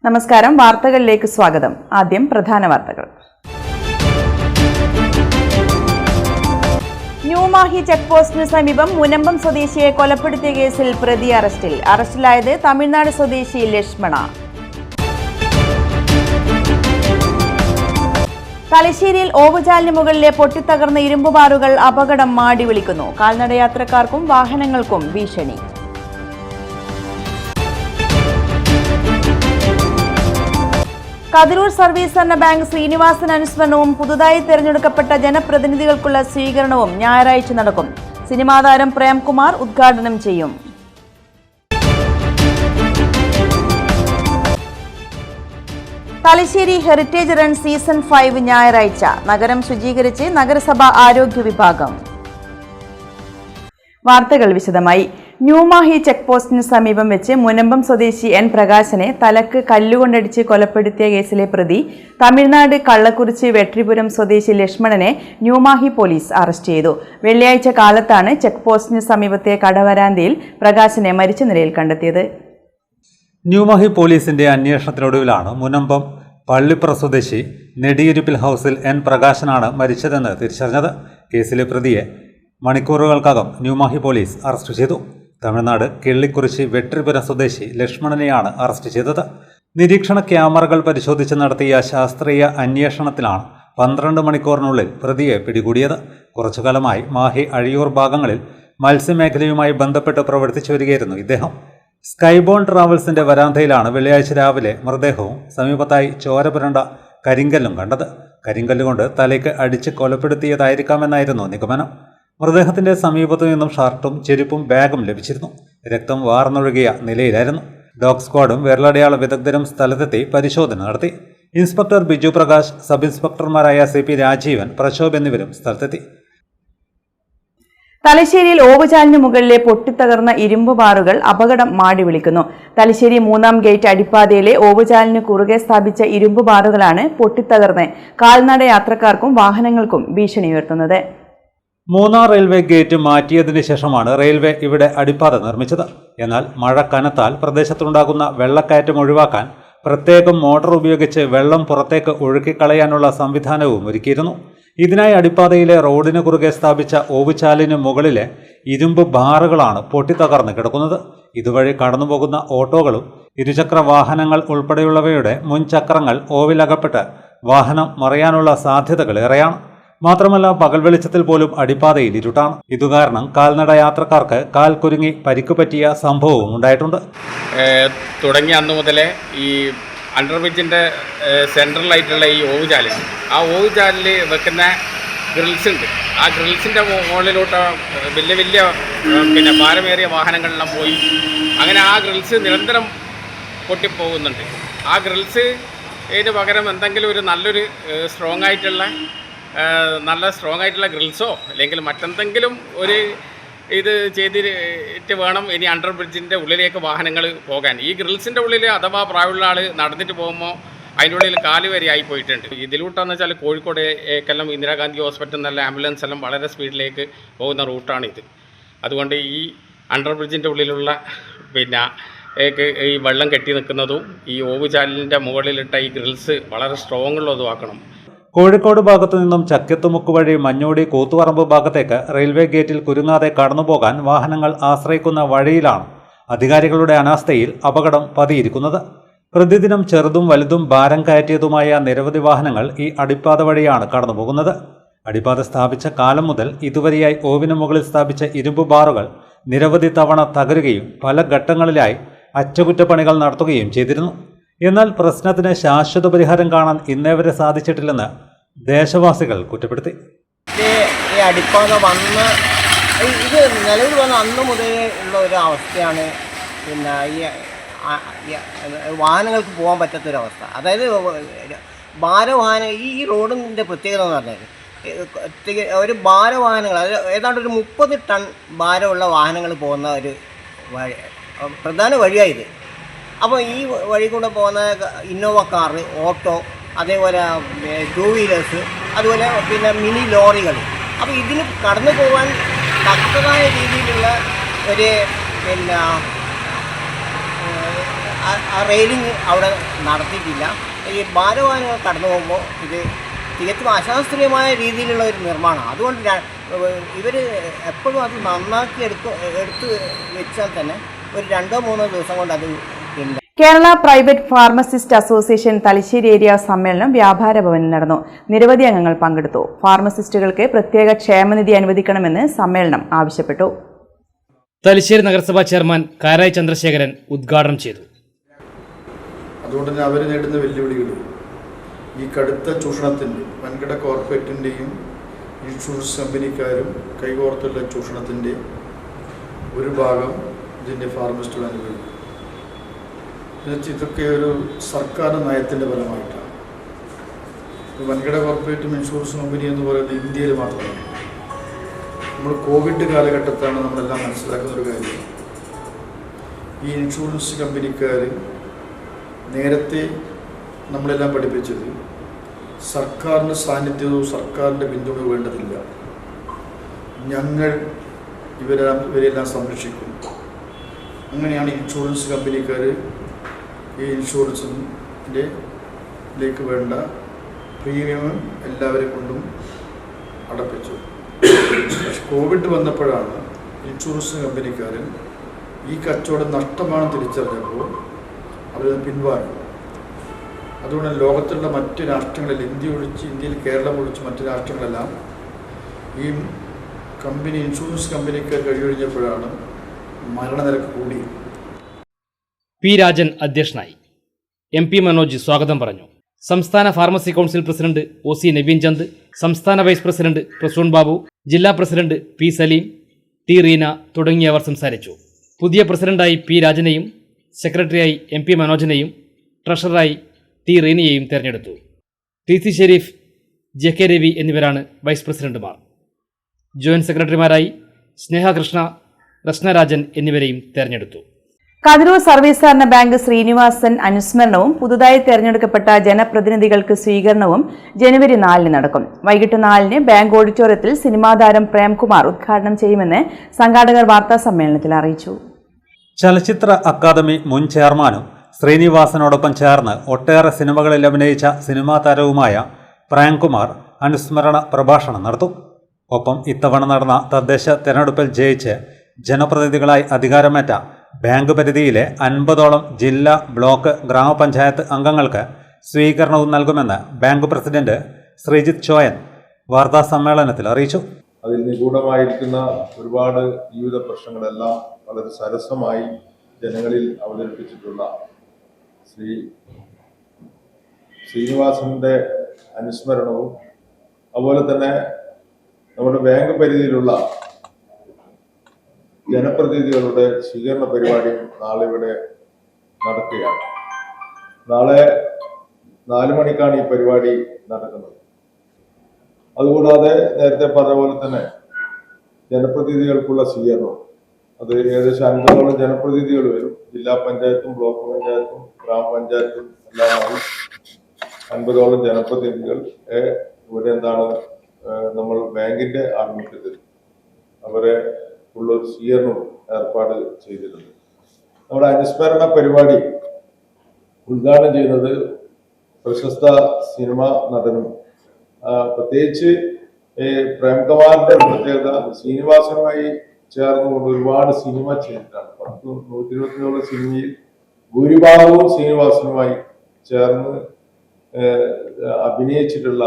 നമസ്കാരം, വാർത്തകളിലേക്ക് സ്വാഗതം. ആദ്യം പ്രധാന വാർത്തകൾ. ന്യൂമാഹി ചെക്ക് പോസ്റ്റിന് സമീപം മുനമ്പം സ്വദേശിയെ കൊലപ്പെടുത്തിയ കേസിൽ പ്രതി അറസ്റ്റിൽ. അറസ്റ്റിലായത് തമിഴ്നാട് സ്വദേശി ലക്ഷ്മണ. തലശ്ശേരിയിൽ ഓവുചാലിന് മുകളിലെ പൊട്ടിത്തകർന്ന ഇരുമ്പ് ബാറുകൾ അപകടം മാടി വിളിക്കുന്നു. കാൽനടയാത്രക്കാർക്കും വാഹനങ്ങൾക്കും ഭീഷണി. കതിരൂർ സർവീസ് സഹകരണ ബാങ്ക് ശ്രീനിവാസൻ അനുസ്മരണവും പുതുതായി തെരഞ്ഞെടുക്കപ്പെട്ട ജനപ്രതിനിധികൾക്കുള്ള സ്വീകരണവും ഞായറാഴ്ച നടക്കും. സിനിമാ താരം പ്രേംകുമാർ ഉദ്ഘാടനം ചെയ്യും. തലശ്ശേരി ഹെറിറ്റേജ് റൺ സീസൺ 5 ഞായറാഴ്ച. നഗരം ശുചീകരിച്ച് നഗരസഭ ആരോഗ്യ വിഭാഗം. വാർത്തകൾ വിശദമായി. ന്യൂമാഹി ചെക്ക് പോസ്റ്റിന് സമീപം വെച്ച് മുനമ്പം സ്വദേശി എൻ പ്രകാശനെ തലക്ക് കല്ലുകൊണ്ടടിച്ച് കൊലപ്പെടുത്തിയ കേസിലെ പ്രതി തമിഴ്നാട് കള്ളക്കുറിച്ചി വെട്രിപുരം സ്വദേശി ലക്ഷ്മണനെ ന്യൂമാഹി പോലീസ് അറസ്റ്റ് ചെയ്തു. വെള്ളിയാഴ്ച കാലത്താണ് ചെക്ക് പോസ്റ്റിന് സമീപത്തെ കടവരാന്തയിൽ പ്രകാശനെ മരിച്ച നിലയിൽ കണ്ടെത്തിയത്. ന്യൂമാഹി പോലീസിന്റെ അന്വേഷണത്തിനൊടുവിലാണ് മുനമ്പം പള്ളിപ്പുറ സ്വദേശി നെടിയിരുപ്പിൽ ഹൗസിൽ എൻ പ്രകാശനാണ് മരിച്ചതെന്ന് തിരിച്ചറിഞ്ഞത്. കേസിലെ പ്രതിയെ മണിക്കൂറുകൾക്കകം ന്യൂമാഹി പോലീസ് അറസ്റ്റ് ചെയ്തു. തമിഴ്നാട് കിള്ളിക്കുറിശി വെട്രിപുരം സ്വദേശി ലക്ഷ്മണനെയാണ് അറസ്റ്റ് ചെയ്തത്. നിരീക്ഷണ ക്യാമറകൾ പരിശോധിച്ച് നടത്തിയ ശാസ്ത്രീയ അന്വേഷണത്തിലാണ് 12 മണിക്കൂറിനുള്ളിൽ പ്രതിയെ പിടികൂടിയത്. കുറച്ചുകാലമായി മാഹി അഴിയൂർ ഭാഗങ്ങളിൽ മത്സ്യമേഖലയുമായി ബന്ധപ്പെട്ട് പ്രവർത്തിച്ചു വരികയായിരുന്നു ഇദ്ദേഹം. സ്കൈബോൺ ട്രാവൽസിന്റെ വരാന്തയിലാണ് വെള്ളിയാഴ്ച രാവിലെ മൃതദേഹവും സമീപത്തായി ചോര പുരണ്ട കരിങ്കല്ലും കണ്ടത്. കരിങ്കല്ലുകൊണ്ട് തലയ്ക്ക് അടിച്ച് കൊലപ്പെടുത്തിയതായിരിക്കാമെന്നായിരുന്നു നിഗമനം. മൃതദേഹത്തിന്റെ സമീപത്തു നിന്നും ഷർട്ടും ചെരുപ്പും ബാഗും ലഭിച്ചിരുന്നു. രക്തം വാർന്നൊഴുകിയ നിലയിലായിരുന്നു. ഡോഗ് സ്ക്വാഡും വിരലടയാള വിദഗ്ധരും സ്ഥലത്തെത്തി പരിശോധന നടത്തി. ഇൻസ്പെക്ടർ ബിജു പ്രകാശ്, സബ് ഇൻസ്പെക്ടർമാരായ CP രാജീവൻ, പ്രശോഭ് എന്നിവരും സ്ഥലത്തെത്തി. തലശ്ശേരിയിൽ ഓവുചാലിന് മുകളിലെ പൊട്ടിത്തകർന്ന ഇരുമ്പ് ബാറുകൾ അപകടം മാടി വിളിക്കുന്നു. തലശ്ശേരി 3-ാം ഗേറ്റ് അടിപ്പാതയിലെ ഓവുചാലിന് കുറുകെ സ്ഥാപിച്ച ഇരുമ്പ് ബാറുകളാണ് പൊട്ടിത്തകർന്ന് കാൽനട യാത്രക്കാർക്കും വാഹനങ്ങൾക്കും ഭീഷണി ഉയർത്തുന്നത്. 3-ാം റെയിൽവേ ഗേറ്റ് മാറ്റിയതിനു ശേഷമാണ് റെയിൽവേ ഇവിടെ അടിപ്പാത നിർമ്മിച്ചത്. എന്നാൽ മഴ കനത്താൽ പ്രദേശത്തുണ്ടാകുന്ന വെള്ളക്കയറ്റം ഒഴിവാക്കാൻ പ്രത്യേകം മോട്ടോർ ഉപയോഗിച്ച് വെള്ളം പുറത്തേക്ക് ഒഴുക്കിക്കളയാനുള്ള സംവിധാനവും ഒരുക്കിയിരുന്നു. ഇതിനായി അടിപ്പാതയിലെ റോഡിന് കുറുകെ സ്ഥാപിച്ച ഓവുചാലിന് മുകളിലെ ഇരുമ്പ് ബാറുകളാണ് പൊട്ടിത്തകർന്ന് കിടക്കുന്നത്. ഇതുവഴി കടന്നുപോകുന്ന ഓട്ടോകളും ഇരുചക്ര വാഹനങ്ങൾ ഉൾപ്പെടെയുള്ളവയുടെ മുൻചക്രങ്ങൾ ഓവിലകപ്പെട്ട് വാഹനം മറിയാനുള്ള സാധ്യതകൾ ഏറെയാണ്. മാത്രമല്ല, പകൽ വെളിച്ചത്തിൽ പോലും അടിപ്പാതയിൽ ഇരുട്ടാണ്. ഇതുകാരണം കാൽനട യാത്രക്കാർക്ക് കാൽ കുരുങ്ങി പരിക്ക് പറ്റിയ സംഭവവും ഉണ്ടായിട്ടുണ്ട്. തുടങ്ങിയ അന്നു മുതലേ ഈ അണ്ടർബ്രിഡ്ജിൻ്റെ സെൻട്രലായിട്ടുള്ള ഈ ഓവുചാലിൽ, ആ ഓവുചാലിൽ വെക്കുന്ന ഗ്രിൽസ് ഉണ്ട്. ആ ഗ്രിൽസിൻ്റെ മുകളിലോട്ട് വലിയ വലിയ ഭാരമേറിയ വാഹനങ്ങളെല്ലാം പോയി. അങ്ങനെ ആ ഗ്രിൽസ് നിരന്തരം പൊട്ടിപ്പോകുന്നുണ്ട്. ആ ഗ്രിൽസ് ഇതിന് പകരം എന്തെങ്കിലും ഒരു നല്ലൊരു സ്ട്രോങ് ആയിട്ടുള്ള ഗ്രിൽസോ അല്ലെങ്കിൽ മറ്റെന്തെങ്കിലും ഒരു ഇത് ചെയ്തിട്ട് വേണം ഇനി അണ്ടർ ബ്രിഡ്ജിൻ്റെ ഉള്ളിലേക്ക് വാഹനങ്ങൾ പോകാൻ. ഈ ഗ്രിൽസിൻ്റെ ഉള്ളിൽ അഥവാ പ്രായമുള്ള ആൾ നടന്നിട്ട് പോകുമ്പോൾ അതിൻ്റെ ഉള്ളിൽ കാല് വരെ ആയി പോയിട്ടുണ്ട്. ഇതിലൂട്ടാന്ന് വെച്ചാൽ കോഴിക്കോടേക്കെല്ലാം ഇന്ദിരാഗാന്ധി ഹോസ്പിറ്റലിൽ നിന്നുള്ള ആംബുലൻസ് എല്ലാം വളരെ സ്പീഡിലേക്ക് പോകുന്ന റൂട്ടാണിത്. അതുകൊണ്ട് ഈ അണ്ടർ ബ്രിഡ്ജിൻ്റെ ഉള്ളിലുള്ള ഈ വെള്ളം കെട്ടി നിൽക്കുന്നതും ഈ ഓവുചാലിൻ്റെ മുകളിലിട്ട ഈ ഗ്രിൽസ് വളരെ സ്ട്രോങ് ഉള്ളതുമാക്കണം. കോഴിക്കോട് ഭാഗത്തു നിന്നും ചക്കത്തുമുക്ക് വഴി മഞ്ഞോടി കൂത്തുപറമ്പ് ഭാഗത്തേക്ക് റെയിൽവേ ഗേറ്റിൽ കുരുങ്ങാതെ കടന്നുപോകാൻ വാഹനങ്ങൾ ആശ്രയിക്കുന്ന വഴിയിലാണ് അധികാരികളുടെ അനാസ്ഥയിൽ അപകടം പതിയിരിക്കുന്നത്. പ്രതിദിനം ചെറുതും വലുതും ഭാരം കയറ്റിയതുമായ നിരവധി വാഹനങ്ങൾ ഈ അടിപ്പാത വഴിയാണ് കടന്നുപോകുന്നത്. അടിപ്പാത സ്ഥാപിച്ച കാലം മുതൽ ഇതുവരെയായി ഓവിന് മുകളിൽ സ്ഥാപിച്ച ഇരുമ്പ് ബാറുകൾ നിരവധി തവണ തകരുകയും പല ഘട്ടങ്ങളിലായി അറ്റകുറ്റപ്പണികൾ നടത്തുകയും ചെയ്തിരുന്നു. എന്നാൽ പ്രശ്നത്തിന് ശാശ്വത പരിഹാരം കാണാൻ ഇന്നേവരെ സാധിച്ചിട്ടില്ലെന്ന് ദേശവാസികൾ കുറ്റപ്പെടുത്തി. ഈ അടിപ്പാത ഇത് നിലവിൽ വന്ന അന്ന് മുതലേ ഉള്ള ഒരു അവസ്ഥയാണ്. ഈ വാഹനങ്ങൾക്ക് പോകാൻ പറ്റാത്തൊരവസ്ഥ. അതായത് ഭാരവാഹനം, ഈ റോഡിൻ്റെ പ്രത്യേകത എന്ന് പറഞ്ഞാൽ ഒരു ഭാരവാഹനങ്ങൾ, അത് ഏതാണ്ട് ഒരു 30 ടൺ ഭാരമുള്ള വാഹനങ്ങൾ പോകുന്ന ഒരു പ്രധാന വഴിയായത്. അപ്പോൾ ഈ വഴി കൂടെ പോകുന്ന ഇന്നോവ കാറ്, ഓട്ടോ, അതേപോലെ 2 വീലേഴ്സ്, അതുപോലെ മിനി ലോറികൾ. അപ്പോൾ ഇതിന് കടന്നു പോകാൻ തക്കതായ രീതിയിലുള്ള ഒരു ആ റെയിലിംഗ് അവിടെ നടത്തിയിട്ടില്ല. ഈ ഭാരവാഹനങ്ങൾ കടന്നു പോകുമ്പോൾ ഇത് തികച്ചും അശാസ്ത്രീയമായ രീതിയിലുള്ള ഒരു നിർമ്മാണം. അതുകൊണ്ട് ഇവർ എപ്പോഴും അത് നന്നാക്കി എടുത്ത് വെച്ചാൽ തന്നെ ഒരു 2-3 ദിവസം കൊണ്ട് അത് ഇല്ല. Kerala private pharmacist association Thalassery area സമ്മേളനം വ്യാപാര ഭവനിൽ നടന്നു. നിരവധി അംഗങ്ങൾ പങ്കെടുത്തു. ഫാർമസിസ്റ്റുകൾക്ക് പ്രത്യേക ക്ഷേമനിധി അനുവദിക്കണമെന്ന് സമ്മേളനം ആവശ്യപ്പെട്ടു. തലശ്ശേരി നഗരസഭാ ചെയർമാൻ കാരായി ചന്ദ്രശേഖരൻ ഉദ്ഘാടനം ചെയ്തു. അതുകൊണ്ട് തന്നെ അവർ നേരിടുന്ന വെല്ലുവിളികൾ ഈ കടുത്ത ചൂഷണത്തിൻ്റെ വൻകിട കോർപ്പറേറ്റിൻ്റെയും ഇൻഷുറൻസ് കമ്പനിക്കാരും കൈകോർത്തുള്ള ചൂഷണത്തിൻ്റെ ഒരു ഭാഗം ഇതിൻ്റെ ഫാർമസിസ്റ്റുകൾ അനുഭവിക്കും. ഇതൊക്കെ ഒരു സർക്കാർ നയത്തിൻ്റെ ഫലമായിട്ടാണ്. വൻകിട കോർപ്പറേറ്റും ഇൻഷുറൻസ് കമ്പനി എന്ന് പറയുന്നത് ഇന്ത്യയിൽ മാത്രമാണ്. നമ്മൾ കോവിഡ് കാലഘട്ടത്താണ് നമ്മളെല്ലാം മനസ്സിലാക്കുന്ന ഒരു കാര്യം. ഈ ഇൻഷുറൻസ് കമ്പനിക്കാർ നേരത്തെ നമ്മളെല്ലാം പഠിപ്പിച്ചത് സർക്കാരിൻ്റെ സാന്നിധ്യവും സർക്കാരിൻ്റെ പിന്തുണ വേണ്ടതില്ല, ഞങ്ങൾ ഇവരെല്ലാം സംരക്ഷിക്കും. അങ്ങനെയാണ് ഇൻഷുറൻസ് കമ്പനിക്കാർ ഈ ഇൻഷുറൻസിലേക്ക് വേണ്ട പ്രീമിയം എല്ലാവരെ കൊണ്ടും അടപ്പിച്ചു. പക്ഷെ കോവിഡ് വന്നപ്പോഴാണ് ഇൻഷുറൻസ് കമ്പനിക്കാർ ഈ കച്ചവടം നഷ്ടമാണെന്ന് തിരിച്ചറിഞ്ഞപ്പോൾ അവർ പിൻവാങ്ങി. അതുകൊണ്ട് ലോകത്തുള്ള മറ്റ് രാഷ്ട്രങ്ങളിൽ ഇന്ത്യയിൽ കേരളം ഒഴിച്ച് മറ്റ് രാഷ്ട്രങ്ങളെല്ലാം ഈ ഇൻഷുറൻസ് കമ്പനിക്കാർ കഴിയൊഴിഞ്ഞപ്പോഴാണ് മരണനിരക്ക് കൂടി. പി രാജൻ അധ്യക്ഷനായി. MP മനോജ് സ്വാഗതം പറഞ്ഞു. സംസ്ഥാന pharmacy council president OC Naveen Chand, സംസ്ഥാന വൈസ് പ്രസിഡന്റ് പ്രസൂൺ ബാബു, ജില്ലാ president P Saleem, T Reena തുടങ്ങിയവർ സംസാരിച്ചു. പുതിയ പ്രസിഡന്റായി P രാജനെയും സെക്രട്ടറിയായി MP മനോജിനെയും ട്രഷററായി T റീനയെയും തെരഞ്ഞെടുത്തു. TC ഷെരീഫ്, JK രവി എന്നിവരാണ് വൈസ് പ്രസിഡന്റുമാർ. ജോയിന്റ് സെക്രട്ടറിമാരായി സ്നേഹ കൃഷ്ണ, രത്നരാജൻ എന്നിവരെയും തെരഞ്ഞെടുത്തു. കതിരൂർ സർവീസ് സഹകരണ ബാങ്ക് ശ്രീനിവാസൻ അനുസ്മരണവും പുതുതായി തെരഞ്ഞെടുക്കപ്പെട്ട ജനപ്രതിനിധികൾക്ക് സ്വീകരണവും ജനുവരി 4 നടക്കും. വൈകിട്ട് 4 ബാങ്ക് ഓഡിറ്റോറിയത്തിൽ സിനിമാ താരം പ്രേംകുമാർ ഉദ്ഘാടനം ചെയ്യുമെന്ന് സംഘാടകർ വാർത്താ സമ്മേളനത്തിൽ അറിയിച്ചു. ചലച്ചിത്ര അക്കാദമി മുൻ ചെയർമാനും ശ്രീനിവാസനോടൊപ്പം ചേർന്ന് ഒട്ടേറെ സിനിമകളിൽ അഭിനയിച്ച സിനിമാ താരവുമായ പ്രേംകുമാർ അനുസ്മരണ പ്രഭാഷണം നടത്തും. ഒപ്പം ഇത്തവണ നടന്ന തദ്ദേശ തെരഞ്ഞെടുപ്പിൽ ജയിച്ച് ജനപ്രതിനിധികളായി അധികാരമേറ്റ ബാങ്ക് പരിധിയിലെ 50ഓളം ജില്ലാ, ബ്ലോക്ക്, ഗ്രാമപഞ്ചായത്ത് അംഗങ്ങൾക്ക് സ്വീകരണവും നൽകുമെന്ന് ബാങ്ക് പ്രസിഡന്റ് ശ്രീജിത്ത് ചോയൻ വാർത്താ സമ്മേളനത്തിൽ അറിയിച്ചു. അതിൽ നിഗൂഢമായിരിക്കുന്ന ഒരുപാട് ജീവിത പ്രശ്നങ്ങളെല്ലാം വളരെ സരസമായി ജനങ്ങളിൽ അവതരിപ്പിച്ചിട്ടുള്ള ശ്രീനിവാസന്റെ അനുസ്മരണവും അതുപോലെ തന്നെ നമ്മുടെ ബാങ്ക് പരിധിയിലുള്ള ജനപ്രതിനിധികളുടെ സ്വീകരണ പരിപാടി നാളെ ഇവിടെ നടക്കുകയാണ്. നാളെ 4 മണിക്കാണ് ഈ പരിപാടി നടക്കുന്നത്. അതുകൂടാതെ നേരത്തെ പറഞ്ഞ പോലെ തന്നെ ജനപ്രതിനിധികൾക്കുള്ള സ്വീകരണം, അത് ഏകദേശം 50ഓളം ജനപ്രതിനിധികൾ വരും. ജില്ലാ പഞ്ചായത്തും ബ്ലോക്ക് പഞ്ചായത്തും ഗ്രാമപഞ്ചായത്തും എല്ലാമായി 50ഓളം ജനപ്രതിനിധികൾ ഇവിടെ നമ്മൾ ബാങ്കിന്റെ ആഭിമുഖ്യത്തിൽ അവരെ ഉള്ളൊരു സ്വീകരണവും ഏർപ്പാട് ചെയ്തിട്ടുണ്ട്. നമ്മുടെ അനുസ്മരണ പരിപാടി ഉദ്ഘാടനം ചെയ്യുന്നത് പ്രശസ്ത സിനിമാ നടനും പ്രത്യേകിച്ച് പ്രേംകുമാറിന്റെ പ്രത്യേകത ശ്രീനിവാസനുമായി ചേർന്നുകൊണ്ട് ഒരുപാട് സിനിമ ചെയ്തിട്ടാണ്. 120-120 സിനിമയിൽ ഭൂരിഭാഗവും ശ്രീനിവാസനുമായി ചേർന്ന് അഭിനയിച്ചിട്ടുള്ള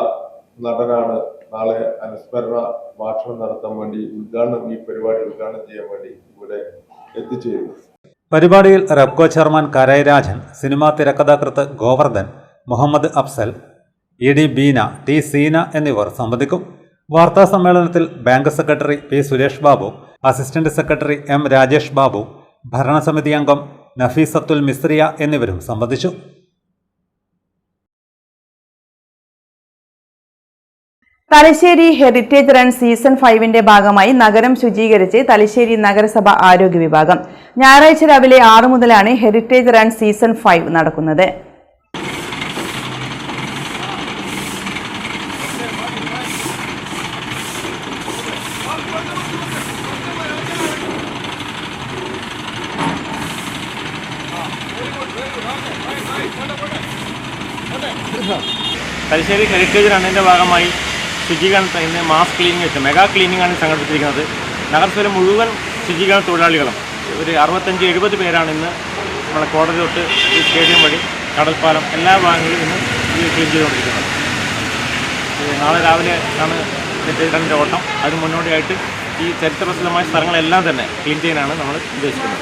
നടനാണ്. നാളെ അനുസ്മരണ ഭാഷണം നടത്താൻ വേണ്ടി ഈ പരിപാടി ഉദ്ഘാടനം ചെയ്യാൻ വേണ്ടി ഇവിടെ എത്തിച്ചേരുന്നു. പരിപാടിയിൽ റെപ്കോ ചെയർമാൻ കാരായി രാജൻ, സിനിമാ തിരക്കഥാകൃത്ത് ഗോവർദ്ധൻ, മുഹമ്മദ് അഫ്സൽ, ED ബീന, T സീന എന്നിവർ സംബന്ധിക്കും. വാർത്താ സമ്മേളനത്തിൽ bank secretary P Suresh Babu, assistant secretary M Rajesh Babu, ഭരണസമിതി അംഗം നഫീസത്തുൽ മിസ്രിയ എന്നിവരും സംബന്ധിച്ചു. തലശ്ശേരി ഹെറിറ്റേജ് റൺ സീസൺ 5ന്റെ ഭാഗമായി നഗരം ശുചീകരിച്ച് തലശ്ശേരി നഗരസഭ ആരോഗ്യ വിഭാഗം. ഞായറാഴ്ച രാവിലെ 6 മുതലാണ് ഹെറിറ്റേജ് റൺ സീസൺ 5 നടക്കുന്നത്. തലശ്ശേരി ഹെറിറ്റേജ് റണ്ണിൻ്റെ ഭാഗമായി ശുചീകരണത്തിന് ഇന്ന് മാസ് ക്ലീനിങ് വെച്ച് മെഗാ ക്ലീനിങ് ആണ് സംഘടിപ്പിച്ചിരിക്കുന്നത്. നഗരസഭയിലെ മുഴുവൻ ശുചീകരണ തൊഴിലാളികളും ഒരു 65-70 പേരാണ് ഇന്ന് നമ്മളെ കോടതി തൊട്ട് ഈ സ്റ്റേഡിയം വഴി കടൽപ്പാലം എല്ലാ ഭാഗങ്ങളിലും ഇന്ന് ക്ലീൻ ചെയ്തുകൊണ്ടിരിക്കുന്നത്. നാളെ രാവിലെ ആണ് ഹെറിറ്റേജ് ഓട്ടം. അതിന് മുന്നോടിയായിട്ട് ഈ ചരിത്രപ്രസിദ്ധമായ സ്ഥലങ്ങളെല്ലാം തന്നെ ക്ലീൻ ചെയ്യാനാണ് നമ്മൾ ഉദ്ദേശിക്കുന്നത്.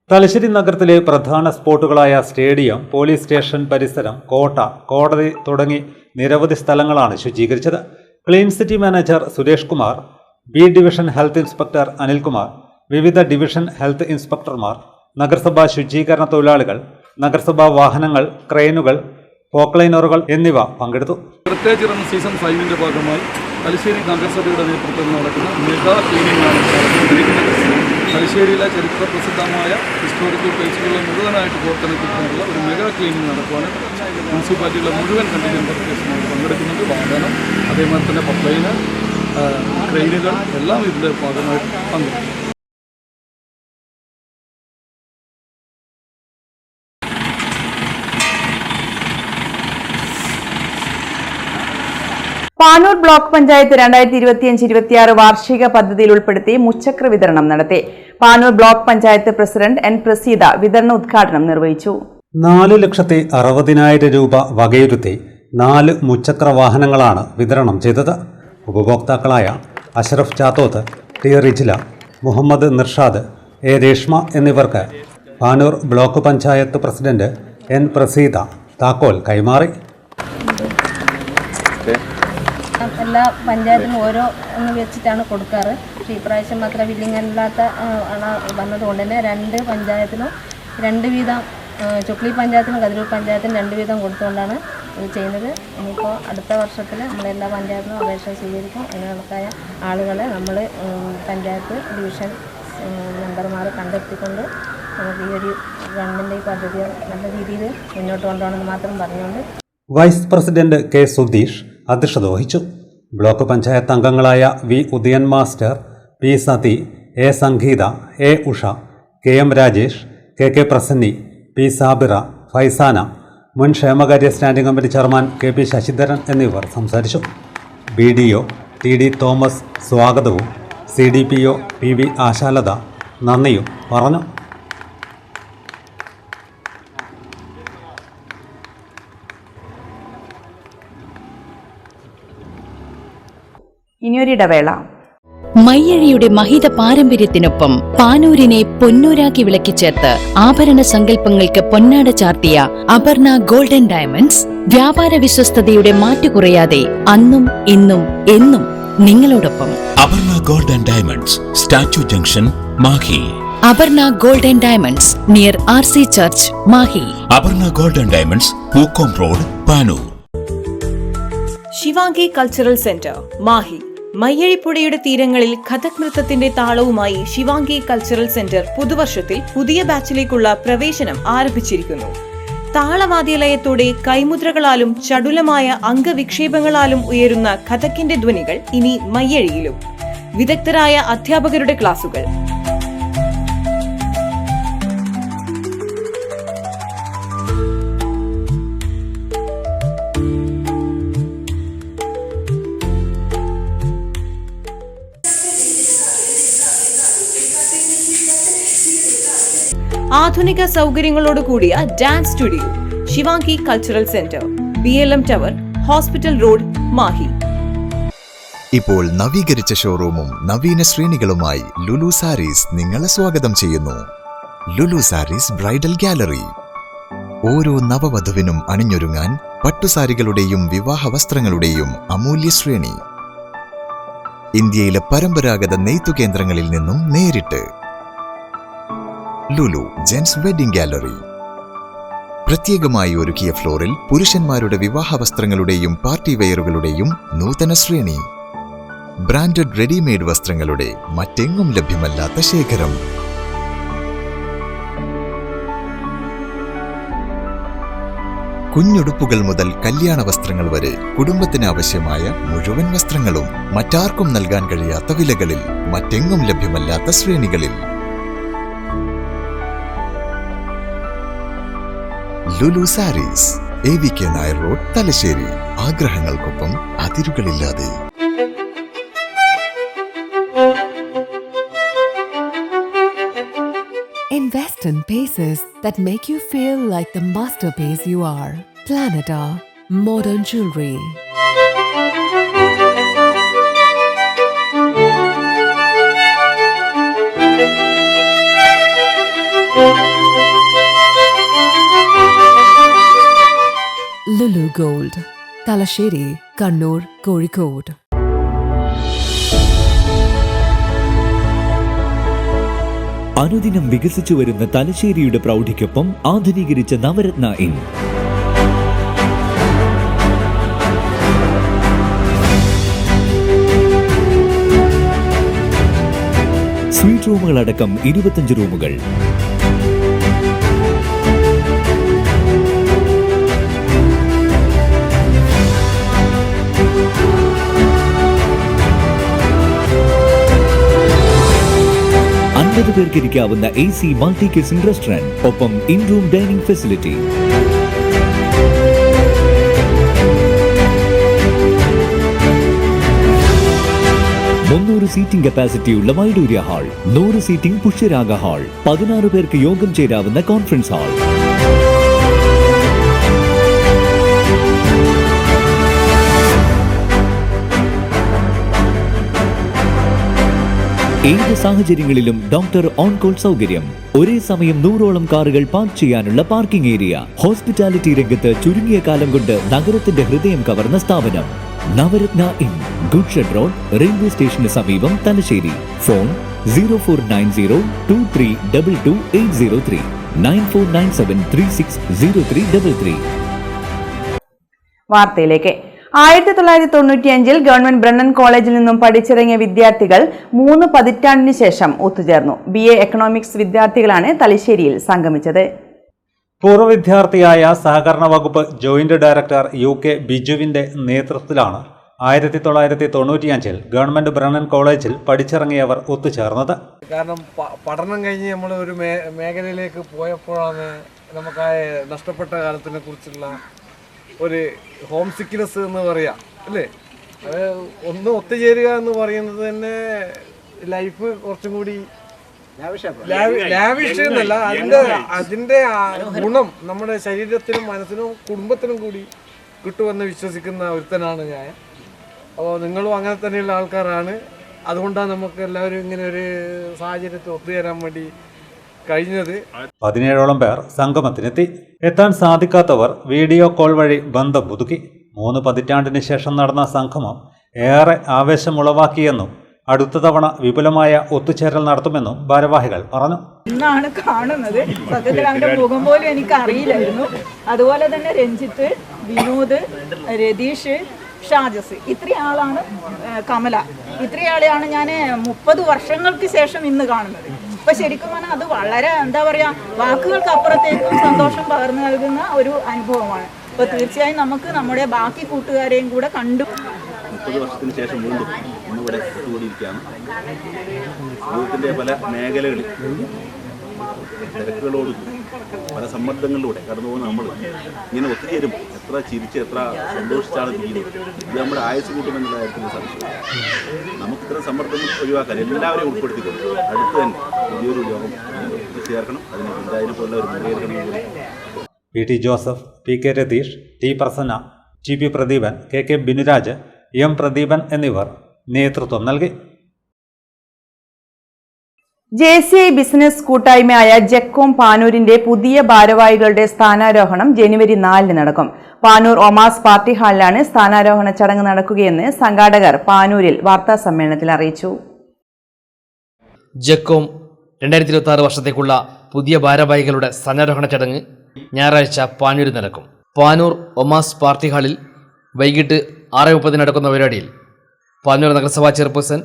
തലശ്ശേരി നഗരത്തിലെ പ്രധാന സ്പോട്ടുകളായ സ്റ്റേഡിയം, പോലീസ് സ്റ്റേഷൻ പരിസരം, കോട്ട, കോടതി തുടങ്ങി നിരവധി സ്ഥലങ്ങളാണ് ശുചീകരിച്ചത്. Clean city manager Suresh Kumar, B division health inspector Anilkumar, വിവിധ ഡിവിഷൻ ഹെൽത്ത് ഇൻസ്പെക്ടർമാർ, നഗരസഭാ ശുചീകരണ തൊഴിലാളികൾ, നഗരസഭാ വാഹനങ്ങൾ, ക്രെയിനുകൾ, പോക്ലൈനറുകൾ എന്നിവ പങ്കെടുത്തു. ഹെറിറ്റേജ് റൺ സീസൺ 5ന്റെ ഭാഗമായി തലശ്ശേരി നഗരസഭയുടെ നേതൃത്വത്തിൽ നടക്കുന്ന മെഗാ ക്ലീനിങ്ങാണ് നടന്നുകൊണ്ടിരിക്കുന്നത്. തലശ്ശേരിയിലെ ചരിത്ര പ്രസിദ്ധമായ ഹിസ്റ്റോറിക്കൽ പ്ലേസുകളിൽ മുഴുവനായിട്ട് പ്രവർത്തനത്തിനുള്ള ഒരു മെഗാ ക്ലീനിങ് നടക്കുവാണ്. മുനിസിപ്പാലിറ്റിയിലെ മുഴുവൻ കണ്ടിജന്റ് വർക്കേഴ്സുമായി പങ്കെടുക്കുന്നുണ്ട്. വാഹനം, അതേമാതിരി തന്നെ പപ്ലൈന്, ക്രെയിനുകൾ എല്ലാം ഇതിൻ്റെ ഭാഗമായിട്ട് പങ്കെടുക്കും. പാനൂർ ബ്ലോക്ക് പഞ്ചായത്ത് 2025-26 വാർഷിക പദ്ധതിയിൽ ഉൾപ്പെടുത്തി മുച്ചക്ര വിതരണം നടത്തി. Panoor block panchayat president N Praseetha വിതരണ ഉദ്ഘാടനം നിർവഹിച്ചു. 4,60,000 രൂപ വകയിരുത്തി 4 മുച്ചക്ര വാഹനങ്ങളാണ് വിതരണം ചെയ്തത്. ഉപഭോക്താക്കളായ അഷ്റഫ് ചാത്തോത്ത്, ടി റിജില, മുഹമ്മദ് നിർഷാദ്, എ രേഷ്മ എന്നിവർക്ക് Panoor block panchayat president N Praseetha താക്കോൽ കൈമാറി. എല്ലാ പഞ്ചായത്തിനും ഓരോ ഒന്ന് വെച്ചിട്ടാണ് കൊടുക്കാറ്. പക്ഷേ ഇപ്രാവശ്യം അത്ര വില്ലിങ്ങല്ലാത്ത ആണ് വന്നതുകൊണ്ട് തന്നെ 2 പഞ്ചായത്തിനും 2 വീതം, ചുക്ലി പഞ്ചായത്തിനും കതിരൂർ പഞ്ചായത്തിനും 2 വീതം കൊടുത്തുകൊണ്ടാണ് ഇത് ചെയ്യുന്നത്. ഇനിയിപ്പോൾ അടുത്ത വർഷത്തിൽ നമ്മളെല്ലാ പഞ്ചായത്തിനും അപേക്ഷ സ്വീകരിക്കും. അതിന് കണക്കായ ആളുകളെ നമ്മൾ പഞ്ചായത്ത് ഡിവിഷൻ മെമ്പർമാർ കണ്ടെത്തിക്കൊണ്ട് നമുക്ക് ഈ ഒരു ഗവൺമെൻറ് ഈ പദ്ധതി നല്ല രീതിയിൽ മുന്നോട്ട് കൊണ്ടുപോകണമെന്ന് മാത്രം പറഞ്ഞുകൊണ്ട് വൈസ് പ്രസിഡന്റ് കെ സുധീഷ് അധ്യക്ഷത വഹിച്ചു. ബ്ലോക്ക് പഞ്ചായത്ത് അംഗങ്ങളായ V Udayan master, P Sathi, A Sangeetha, A Usha, K M Rajesh, K K Prasanni, P Sabira, Faisana, മുൻ ക്ഷേമകാര്യ standing committee chairman K P Sasidharan എന്നിവർ സംസാരിച്ചു. B D O T D Thomas സ്വാഗതവും C D P O P V Ashalatha നന്ദിയും പറഞ്ഞു. ഇനിയൊരിടവേള. മയ്യഴിയുടെ മഹിത പാരമ്പര്യത്തിനൊപ്പം പാനൂരിനെ പൊന്നൂരാക്കി വിളക്കിച്ചേർത്ത് ആഭരണ സങ്കല്പങ്ങൾക്ക് പൊന്നാട ചാർത്തിയ അപർണ ഗോൾഡൻ ഡയമണ്ട്സ് വ്യാപാര വിശ്വസ്തയുടെ മാറ്റുകുറയാതെ അന്നും ഇന്നും എന്നും നിങ്ങളോടൊപ്പം. Aparna golden diamonds, statue junction, Mahe. Aparna golden diamonds near RC church, Mahe. Aparna golden diamonds, Pookkom road, Panoor. Shivangi cultural centre, Mahe. മയ്യഴിപ്പുഴയുടെ തീരങ്ങളിൽ കഥക് നൃത്തത്തിന്റെ താളവുമായി ശിവാംഗി കൾച്ചറൽ സെന്റർ പുതുവർഷത്തിൽ പുതിയ ബാച്ചിലേക്കുള്ള പ്രവേശനം ആരംഭിച്ചിരിക്കുന്നു. താളവാദ്യലയത്തോടെ കൈമുദ്രകളാലും ചടുലമായ അംഗവിക്ഷേപങ്ങളാലും ഉയരുന്ന കഥക്കിന്റെ ധ്വനികൾ ഇനി മയ്യഴിയിലും. വിദഗ്ധരായ അധ്യാപകരുടെ ക്ലാസുകൾ. ആധുനിക സൗകര്യങ്ങളോട് കൂടിയ dance studio, Shivangi cultural centre, BLM tower, hospital road, Mahe. ഇപ്പോൾ നവീകരിച്ച ഷോറൂമും നവീന ശ്രേണികളുമായി ലുലു സാരീസ് നിങ്ങളെ സ്വാഗതം ചെയ്യുന്നു. Lulu Sarees bridal gallery. ഓരോ നവവധുവിനും അണിഞ്ഞൊരുങ്ങാൻ പട്ടുസാരികളുടെയും വിവാഹ വസ്ത്രങ്ങളുടെയും അമൂല്യ ശ്രേണി. ഇന്ത്യയിലെ പരമ്പരാഗത നെയ്ത്തു കേന്ദ്രങ്ങളിൽ നിന്നും നേരിട്ട്. Lulu gents wedding gallery. പ്രത്യേകമായി ഒരുക്കിയ ഫ്ലോറിൽ പുരുഷന്മാരുടെ വിവാഹ വസ്ത്രങ്ങളുടെയും പാർട്ടി വെയറുകളുടെയും നൂതന ശ്രേണി. ബ്രാൻഡഡ് റെഡിമെയ്ഡ് വസ്ത്രങ്ങളുടെ മറ്റെങ്ങും ലഭ്യമല്ലാത്ത ശേഖരം. കുഞ്ഞുടുപ്പുകൾ മുതൽ കല്യാണ വസ്ത്രങ്ങൾ വരെ കുടുംബത്തിന് ആവശ്യമായ മുഴുവൻ വസ്ത്രങ്ങളും മറ്റാർക്കും നൽകാൻ കഴിയാത്ത വിലകളിൽ, മറ്റെങ്ങും ലഭ്യമല്ലാത്ത ശ്രേണികളിൽ. Lulu Sarees, AVK Nair road, Thalassery. ആഗ്രഹങ്ങൾക്കൊപ്പം അതിരുകളില്ലാതെ. Invest in pieces that make you feel like the masterpiece you are. Planeta Modern Jewelry. Lulu Gold, Talasheri, Kannur, Kozhikode. അനുദിനം വികസിച്ചു വരുന്ന തലശ്ശേരിയുടെ പ്രൗഢിക്കൊപ്പം ആധുനീകരിച്ച നവരത്ന ഇൻ. സ്വീറ്റ് റൂമുകളടക്കം 25 റൂമുകൾ. പേർക്കിരിക്കാവുന്ന AC മൾട്ടി കിച്ചൺ റെസ്റ്റോറന്റ്, ഒപ്പം in room dining facility. Seating കപ്പാസിറ്റിയുള്ള Vaidurya hall, 100 seating Pushyaraga hall, 16 പേർക്ക് യോഗം ചേരാവുന്ന കോൺഫറൻസ് ഹാൾ. ഏത് സാഹചര്യങ്ങളിലും ഡോക്ടർ ഓൺ കോൾ സൗകര്യം. ഒരേ സമയം 100ഓളം കാറുകൾ പാർക്ക് ചെയ്യാനുള്ള പാർക്കിംഗ് ഏരിയ. ഹോസ്പിറ്റാലിറ്റി രംഗത്ത് ചുരുങ്ങിയ കാലം കൊണ്ട് നഗരത്തിന്റെ ഹൃദയം കവർന്ന സ്ഥാപനം Navaratna inn, good shed road, railway സ്റ്റേഷന് സമീപം, തലശ്ശേരി. ഫോൺ 049023228803 9497360333. വാർത്തയിലേക്ക്. 1995 ഗവൺമെന്റ് ബ്രണ്ണൻ കോളേജിൽ നിന്നും പഠിച്ചിറങ്ങിയ വിദ്യാർത്ഥികൾ 3 പതിറ്റാണ്ടിന് ശേഷം ഒത്തുചേർന്നു. BA എക്കണോമിക്സ് വിദ്യാർത്ഥികളാണ് തലശ്ശേരിയിൽ സംഗമിച്ചത്. പൂർവ്വ വിദ്യാർത്ഥിയായ സഹകരണ വകുപ്പ് ജോയിന്റ് ഡയറക്ടർ UK ബിജുവിന്റെ നേതൃത്വത്തിലാണ് 1995 ഗവൺമെന്റ് ബ്രണ്ണൻ കോളേജിൽ പഠിച്ചിറങ്ങിയവർ ഒത്തുചേർന്നത്. കാരണം പഠനം കഴിഞ്ഞ് നമ്മൾ ഒരു മേഖലയിലേക്ക് പോയപ്പോഴാണ് നമുക്ക് ആ നഷ്ടപ്പെട്ട കാലത്തിനെ കുറിച്ചുള്ള ഒരു ഹോം സിക്നെസ് എന്ന് പറയാം അല്ലേ. അത് ഒന്ന് ഒത്തുചേരുക എന്ന് പറയുന്നത് തന്നെ ലൈഫ് കുറച്ചും കൂടി ലാവിഷ് എന്നല്ല, അതിൻ്റെ ഗുണം നമ്മുടെ ശരീരത്തിനും മനസ്സിനും കുടുംബത്തിനും കൂടി കിട്ടുമെന്ന് വിശ്വസിക്കുന്ന ഒരുത്തനാണ് ഞാൻ. അപ്പോൾ നിങ്ങളും അങ്ങനെ തന്നെയുള്ള ആൾക്കാരാണ്. അതുകൊണ്ടാണ് നമുക്ക് എല്ലാവരും ഇങ്ങനെ ഒരു സാഹചര്യത്തിൽ ഒത്തുചേരാൻ വേണ്ടി കഴിഞ്ഞത്. 17ഓളം പേർ സംഗമത്തിനെത്തി. എത്താൻ സാധിക്കാത്തവർ വീഡിയോ കോൾ വഴി ബന്ധം പുതുക്കി. 3 പതിറ്റാണ്ടിന് ശേഷം നടന്ന സംഗമം ഏറെ ആവേശമുളവാക്കിയെന്നും അടുത്ത തവണ വിപുലമായ ഒത്തുചേരൽ നടത്തുമെന്നും ഭാരവാഹികൾ പറഞ്ഞു. ഇന്നാണ് കാണുന്നത്. സത്യത്തിൽ അവന്റെ മുഖം പോലും എനിക്ക് അറിയില്ലായിരുന്നു. അതുപോലെ തന്നെ രഞ്ജിത്ത്, വിനോദ്, രതീഷ്, ഷാജസ്, ഇത്രയാളാണ്, കമല, ഇത്രയാളെയാണ് ഞാൻ 30 വർഷങ്ങൾക്ക് ശേഷം ഇന്ന് കാണുന്നത്. അപ്പൊ ശരിക്കും പറഞ്ഞാൽ അത് വളരെ എന്താ പറയാ, വാക്കുകൾക്ക് അപ്പുറത്തേക്കും സന്തോഷം പകർന്നു നൽകുന്ന ഒരു അനുഭവമാണ്. അപ്പൊ തീർച്ചയായും നമുക്ക് നമ്മുടെ ബാക്കി കൂട്ടുകാരെയും കൂടെ കണ്ടു. 30 വർഷത്തിന് ശേഷം വീണ്ടും ഇന്നിവിടെ ഒത്തുകൂടിയിരിക്കുകയാണ്. ജീവിതത്തിൻ്റെ പല മേഖലകളിൽ തിരക്കുകളോടും പല സമ്മർദ്ദങ്ങളിലൂടെ കടന്നു പോകുന്ന നമ്മൾ ഇങ്ങനെ ഒത്തുചേരും. എത്ര ചിരിച്ച് എത്ര സന്തോഷിച്ചാണ് ചെയ്യുന്നത്. ഇത് നമ്മുടെ ആയുസ് കൂട്ടുമെന്നുള്ള കാര്യത്തിൽ സംശയം. നമുക്ക് ഇത്തരം സമ്മർദ്ദം ഒഴിവാക്കാൻ എല്ലാവരെയും ഉൾപ്പെടുത്തിക്കൊണ്ട് അടുത്ത് തന്നെ പുതിയൊരു യോഗം ചേർക്കണം. അതിന് പഞ്ചായത്തിനെ പോലുള്ള ഒരു മുൻകൈയെടുക്കണം. PT Joseph, PK Ratheesh, T Prasanna, TP Pradeepan, KK Binuraj, M Pradeepan എന്നിവർ നേതൃത്വം നൽകി. JCI ബിസിനസ് കൂട്ടായ്മയായ ജെക്കോം പാനൂരിന്റെ പുതിയ ഭാരവാഹികളുടെ സ്ഥാനാരോഹണം ജനുവരി 4 നടക്കും. പാനൂർ ഒമാസ് പാർട്ടി ഹാളിലാണ് സ്ഥാനാരോഹണ ചടങ്ങ് നടക്കുകയെന്ന് സംഘാടകർ പാനൂരിൽ വാർത്താസമ്മേളനത്തിൽ അറിയിച്ചു. ജെക്കോം 2026 വർഷത്തേക്കുള്ള പുതിയ ഭാരവാഹികളുടെ സ്ഥാനാരോഹണ ചടങ്ങ് ഞായറാഴ്ച പാനൂരിൽ നടക്കും. പാനൂർ ഒമാസ് പാർട്ടി ഹാളിൽ വൈകിട്ട് 6:30 നടക്കുന്ന പരിപാടിയിൽ പാനൂർ നഗരസഭാ ചെയർപേഴ്സൺ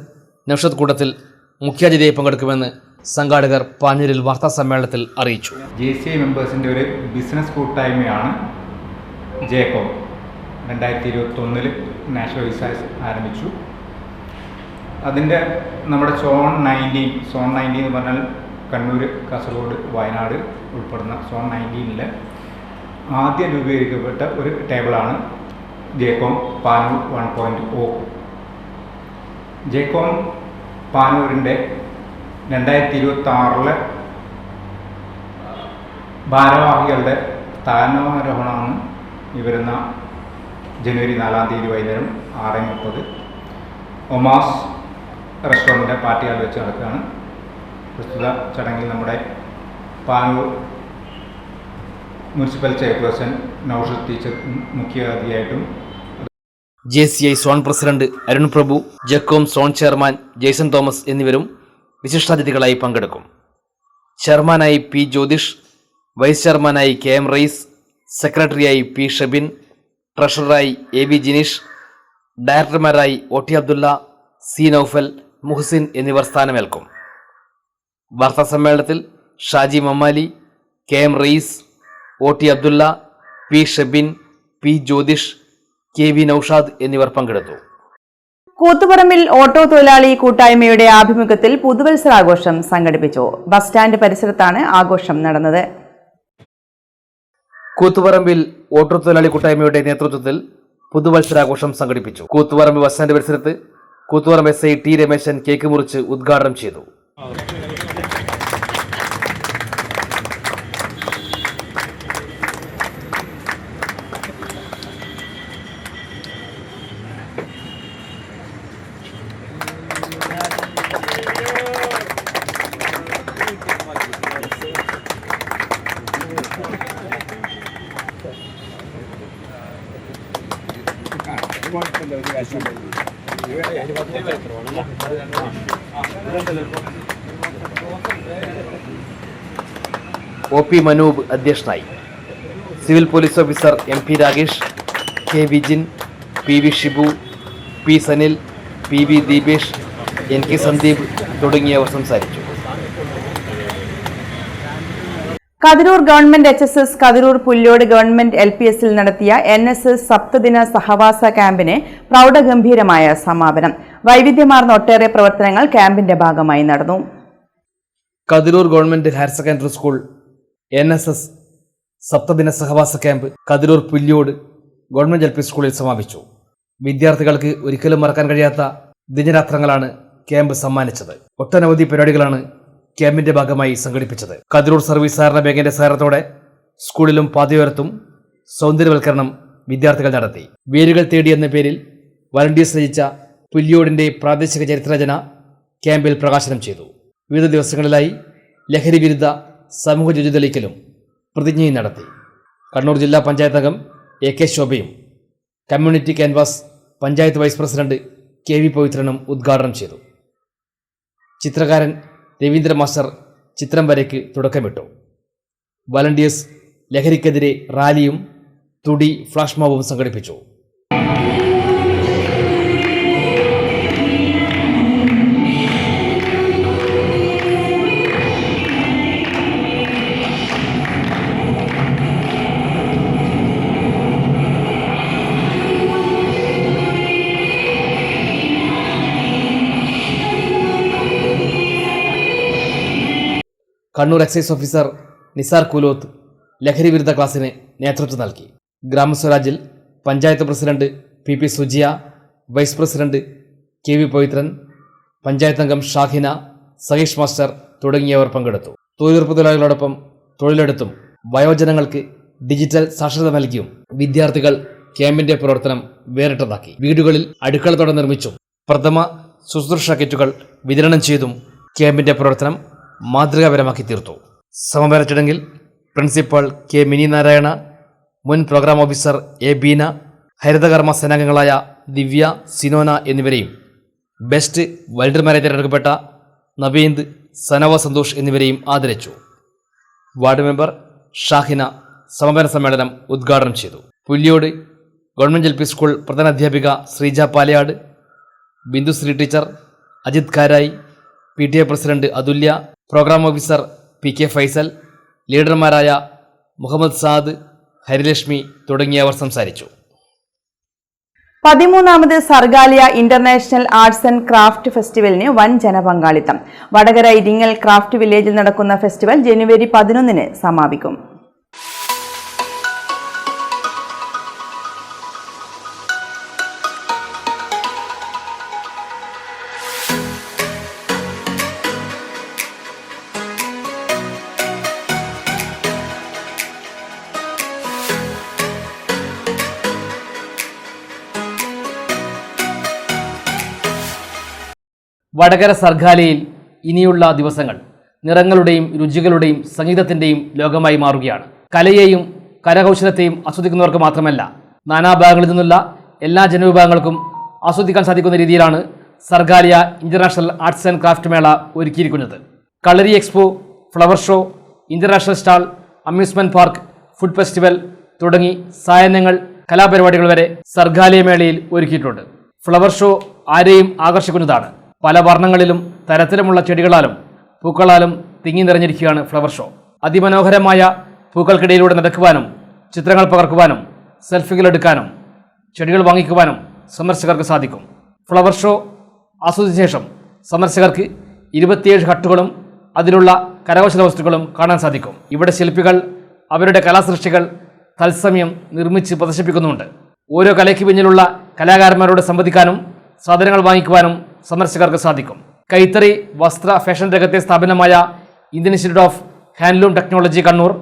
നൗഷദ് കൂട്ടത്തിൽ മുഖ്യാതിഥിയായി പങ്കെടുക്കുമെന്ന് സംഘാടകർ പാനൂരിൽ വാർത്താസമ്മേളനത്തിൽ അറിയിച്ചു. JCI മെമ്പേഴ്സിൻ്റെ ഒരു ബിസിനസ് കൂട്ടായ്മയാണ് ജേക്കോം. 2021 നാഷണൽ വിസാസ് ആരംഭിച്ചു. അതിൻ്റെ നമ്മുടെ സോൺ 19 എന്ന് പറഞ്ഞാൽ കണ്ണൂർ, കാസർഗോഡ്, വയനാട് ഉൾപ്പെടുന്ന സോൺ 19-ലെ ആദ്യം രൂപീകരിക്കപ്പെട്ട ഒരു ടേബിളാണ് ജേക്കോം പാനൂർ 1.0. ജേക്കോം പാനൂരിൻ്റെ 2026 ഭാരവാഹികളുടെ സ്ഥാനാരോഹണമാണ് ഈ വരുന്ന ജനുവരി 4 തീയതി വൈകുന്നേരം 6:30 ഒമാസ് റെസ്റ്റോറൻറ്റിൻ്റെ പാർട്ടി ഹാളിൽ വെച്ച് നടക്കുകയാണ്. പ്രസ്തുത ചടങ്ങിൽ നമ്മുടെ Panoor municipal chairperson Naushad teacher മുഖ്യ അതിഥിയായിട്ടും JCI zone president Arun Prabhu, ജെക്കോം സോൺ ചെയർമാൻ ജെയ്സൺ തോമസ് എന്നിവരും വിശിഷ്ടാതിഥികളായി പങ്കെടുക്കും. ചെയർമാനായി പി ജ്യോതിഷ്, വൈസ് ചെയർമാനായി KM റയീസ്, സെക്രട്ടറിയായി പി ഷബിൻ, ട്രഷററായി AB ജിനീഷ്, ഡയറക്ടർമാരായി OT അബ്ദുള്ള, C നൌഫൽ, മുഹസിൻ എന്നിവർ സ്ഥാനമേൽക്കും. വാർത്താസമ്മേളനത്തിൽ Shaji Mammali, KM Rayees, OT Abdulla, P Shabin, P Jyothish, KV Naushad എന്നിവർ പങ്കെടുത്തു. കൂത്തുപറമ്പിൽ ഓട്ടോ തൊഴിലാളി കൂട്ടായ്മയുടെ ആഭിമുഖ്യത്തിൽ പുതുവത്സരാഘോഷം സംഘടിപ്പിച്ചു. ബസ് സ്റ്റാൻഡ് പരിസരത്താണ് ആഘോഷം നടന്നത്. കൂത്തുപറമ്പിൽ ഓട്ടോ തൊഴിലാളി കൂട്ടായ്മയുടെ നേതൃത്വത്തിൽ പുതുവത്സരാഘോഷം സംഘടിപ്പിച്ചു. കൂത്തുപറമ്പ് ബസ് സ്റ്റാൻഡ് പരിസരത്ത് Koothuparamba SI T Rameshan cake മുറിച്ച് ഉദ്ഘാടനം ചെയ്തു. OP മനൂപ് അധ്യക്ഷനായി. Civil police officer MP Ragesh, K Vijin, PV Shibu, P Sanil, PV Deepesh, NK Sandeep തുടങ്ങിയവർ സംസാരിച്ചു. Kathiroor government HSS, Kathiroor Pullode government LPSൽ നടത്തിയ NSS സപ്തദിന സഹവാസ ക്യാമ്പിന് പ്രൗഢഗംഭീരമായ സമാപനം. വൈവിധ്യമാർന്ന ഒട്ടേറെ പ്രവർത്തനങ്ങൾ ക്യാമ്പിന്റെ ഭാഗമായി നടന്നു. Kathiroor government higher secondary school NSS സപ്തദിന സഹവാസ camp Kathiroor Pullode government LP സ്കൂളിൽ സമാപിച്ചു. വിദ്യാർത്ഥികൾക്ക് ഒരിക്കലും മറക്കാൻ കഴിയാത്ത ദിനരാത്രങ്ങളാണ് ക്യാമ്പ് സമ്മാനിച്ചത്. ഒട്ടനവധി പരിപാടികളാണ് ക്യാമ്പിന്റെ ഭാഗമായി സംഘടിപ്പിച്ചത്. കതിരൂർ സർവീസ് സഹകരണ ബാങ്കിന്റെ സഹകരണത്തോടെ സ്കൂളിലും പാതയോരത്തും സൗന്ദര്യവൽക്കരണം വിദ്യാർത്ഥികൾ നടത്തി. വേരുകൾ തേടി എന്ന പേരിൽ വളണ്ടിയേഴ്സ് രചിച്ച പുല്യോടിന്റെ പ്രാദേശിക ചരിത്രരചന ക്യാമ്പിൽ പ്രകാശനം ചെയ്തു. വിവിധ ദിവസങ്ങളിലായി ലഹരി വിരുദ്ധ സമൂഹ ജ്യോതി തെളിയിക്കലും പ്രതിജ്ഞയും നടത്തി. കണ്ണൂർ ജില്ലാ പഞ്ചായത്ത് അംഗം AK ശോഭയും community canvas panchayat vice president KV പവിത്രനും ഉദ്ഘാടനം ചെയ്തു. ചിത്രകാരൻ രവീന്ദ്ര മാസ്റ്റർ ചിത്രം വരയ്ക്ക് തുടക്കമിട്ടു. വളണ്ടിയേഴ്സ് ലഹരിക്കെതിരെ റാലിയും തുടി ഫ്ലാഷ് മോബും സംഘടിപ്പിച്ചു. കണ്ണൂർ എക്സൈസ് ഓഫീസർ നിസാർ കുലോത്ത് ലഹരി വിരുദ്ധ ക്ലാസിന് നേതൃത്വം നൽകി. ഗ്രാമസ്വരാജിൽ panchayat president PP Sujiya, vice president KV Pavithran, panchayat അംഗം ഷാഹിന, സഹീഷ് മാസ്റ്റർ തുടങ്ങിയവർ പങ്കെടുത്തു. തൊഴിലുറപ്പ് തൊഴിലാളികളോടൊപ്പം തൊഴിലെടുത്തും വയോജനങ്ങൾക്ക് ഡിജിറ്റൽ സാക്ഷരത നൽകിയും വിദ്യാർത്ഥികൾ ക്യാമ്പിന്റെ പ്രവർത്തനം വേറിട്ടതാക്കി. വീടുകളിൽ അടുക്കളത്തോടെ നിർമ്മിച്ചും പ്രഥമ ശുശ്രൂഷ കിറ്റുകൾ വിതരണം ചെയ്തും ക്യാമ്പിന്റെ പ്രവർത്തനം മാതൃകാപരമാക്കി തീർത്തു. സമാപന ചടങ്ങിൽ പ്രിൻസിപ്പൽ K മിനി നാരായണ, മുൻ പ്രോഗ്രാം ഓഫീസർ A ബീന, ഹരിതകർമ്മ സേനാംഗങ്ങളായ ദിവ്യ, സിനോന എന്നിവരെയും ബെസ്റ്റ് വൈൽഡർമാരെ തിരഞ്ഞെടുക്കപ്പെട്ട നവീന്ദ്, സനവ സന്തോഷ് എന്നിവരെയും ആദരിച്ചു. വാർഡ് മെമ്പർ ഷാഹിന സമാപന സമ്മേളനം ഉദ്ഘാടനം ചെയ്തു. പുല്യോട് ഗവൺമെന്റ് LP സ്കൂൾ പ്രധാനാധ്യാപിക Sreeja Palayad, Bindusree teacher, Ajith Karayi, PTA president Athulya, programme officer PK Faisal, ലീഡർമാരായ മുഹമ്മദ് സാദ്, ഹരിലക്ഷ്മി തുടങ്ങിയവർ സംസാരിച്ചു. 13ാമത് Sargaalaya international arts and craft ഫെസ്റ്റിവലിന് വൻ ജനപങ്കാളിത്തം. വടകര ഇരിങ്ങൽ ക്രാഫ്റ്റ് വില്ലേജിൽ നടക്കുന്ന ഫെസ്റ്റിവൽ ജനുവരി 11 സമാപിക്കും. വടകര സർഗാലയിൽ ഇനിയുള്ള ദിവസങ്ങൾ നിറങ്ങളുടെയും രുചികളുടെയും സംഗീതത്തിൻ്റെയും ലോകമായി മാറുകയാണ്. കലയെയും കരകൗശലത്തെയും ആസ്വദിക്കുന്നവർക്ക് മാത്രമല്ല, നാനാഭാഗങ്ങളിൽ നിന്നുള്ള എല്ലാ ജനവിഭാഗങ്ങൾക്കും ആസ്വദിക്കാൻ സാധിക്കുന്ന രീതിയിലാണ് Sargaalaya international arts and craft മേള ഒരുക്കിയിരിക്കുന്നത്. കളറി expo, flower show, international stall, amusement park, food festival തുടങ്ങി സായാഹ്നങ്ങൾ, കലാപരിപാടികൾ വരെ സർഗാലിയ മേളയിൽ ഒരുക്കിയിട്ടുണ്ട്. ഫ്ലവർ ഷോ ആരെയും ആകർഷിക്കുന്നതാണ്. പല വർണ്ണങ്ങളിലും തരത്തിലുമുള്ള ചെടികളാലും പൂക്കളാലും തിങ്ങി നിറഞ്ഞിരിക്കുകയാണ് ഫ്ലവർ ഷോ. അതിമനോഹരമായ പൂക്കൾക്കിടയിലൂടെ നടക്കുവാനും ചിത്രങ്ങൾ പകർക്കുവാനും സെൽഫികൾ എടുക്കാനും ചെടികൾ വാങ്ങിക്കുവാനും സന്ദർശകർക്ക് സാധിക്കും. ഫ്ലവർ ഷോ ആസ്വദിച്ച ശേഷം സന്ദർശകർക്ക് 27 ഹട്ടുകളും അതിലുള്ള കരകൗശല വസ്തുക്കളും കാണാൻ സാധിക്കും. ഇവിടെ ശില്പികൾ അവരുടെ കലാസൃഷ്ടികൾ തത്സമയം നിർമ്മിച്ച് പ്രദർശിപ്പിക്കുന്നുണ്ട്. ഓരോ കലയ്ക്ക് പിന്നിലുള്ള കലാകാരന്മാരോട് സംവദിക്കാനും സാധനങ്ങൾ വാങ്ങിക്കുവാനും സന്ദർശകർക്ക് സാധിക്കും. കൈത്തറി, വസ്ത്ര, ഫാഷൻ രംഗത്തെ സ്ഥാപനമായ Indian institute of handloom technology Kannur,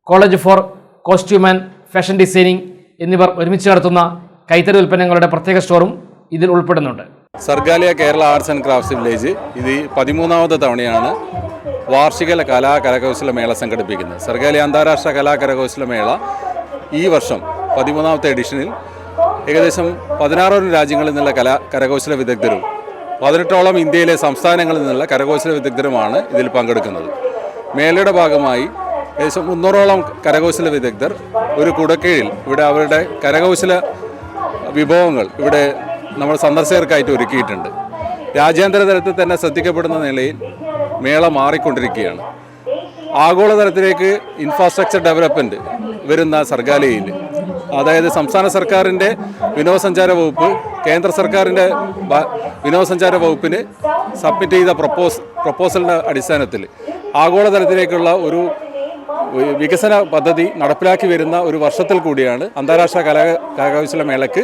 college for costume and fashion designing എന്നിവർ ഒരുമിച്ച് നടത്തുന്ന കൈത്തറി ഉൽപ്പന്നങ്ങളുടെ പ്രത്യേക സ്റ്റോറും ഇതിൽ ഉൾപ്പെടുന്നുണ്ട്. Sargaalaya Kerala arts and crafts village ഇത് 13ാമത്തെ തവണയാണ് വാർഷിക കരകൗശല മേള സംഘടിപ്പിക്കുന്നത്. സർഗാലിയ അന്താരാഷ്ട്ര കരകൗശല മേള ഈ വർഷം 13ാമത്തെ എഡിഷനിൽ ഏകദേശം 16 രാജ്യങ്ങളിൽ നിന്നുള്ള കരകൗശല വിദഗ്ധരും 18ഓളം ഇന്ത്യയിലെ സംസ്ഥാനങ്ങളിൽ നിന്നുള്ള കരകൗശല വിദഗ്ധരുമാണ് ഇതിൽ പങ്കെടുക്കുന്നത്. മേളയുടെ ഭാഗമായി ഏകദേശം 300ഓളം കരകൗശല വിദഗ്ധർ ഒരു കുടക്കീഴിൽ ഇവിടെ അവരുടെ കരകൗശല വിഭവങ്ങൾ ഇവിടെ നമ്മൾ സന്ദർശകർക്കായിട്ട് ഒരുക്കിയിട്ടുണ്ട്. രാജ്യാന്തര തലത്തിൽ തന്നെ ശ്രദ്ധിക്കപ്പെടുന്ന നിലയിൽ മേള മാറിക്കൊണ്ടിരിക്കുകയാണ്. ആഗോളതലത്തിലേക്ക് ഇൻഫ്രാസ്ട്രക്ചർ ഡെവലപ്മെൻറ്റ് വരുന്ന സർഗാലയയിൽ, അതായത് സംസ്ഥാന സർക്കാരിൻ്റെ വിനോദസഞ്ചാര വകുപ്പ് കേന്ദ്ര സർക്കാരിൻ്റെ വിനോദസഞ്ചാര വകുപ്പിന് സബ്മിറ്റ് ചെയ്ത പ്രപ്പോസലിൻ്റെ അടിസ്ഥാനത്തിൽ ആഗോളതലത്തിലേക്കുള്ള ഒരു വികസന പദ്ധതി നടപ്പിലാക്കി വരുന്ന ഒരു വർഷത്തിൽ കൂടിയാണ് അന്താരാഷ്ട്ര കരകൗശല മേളയ്ക്ക്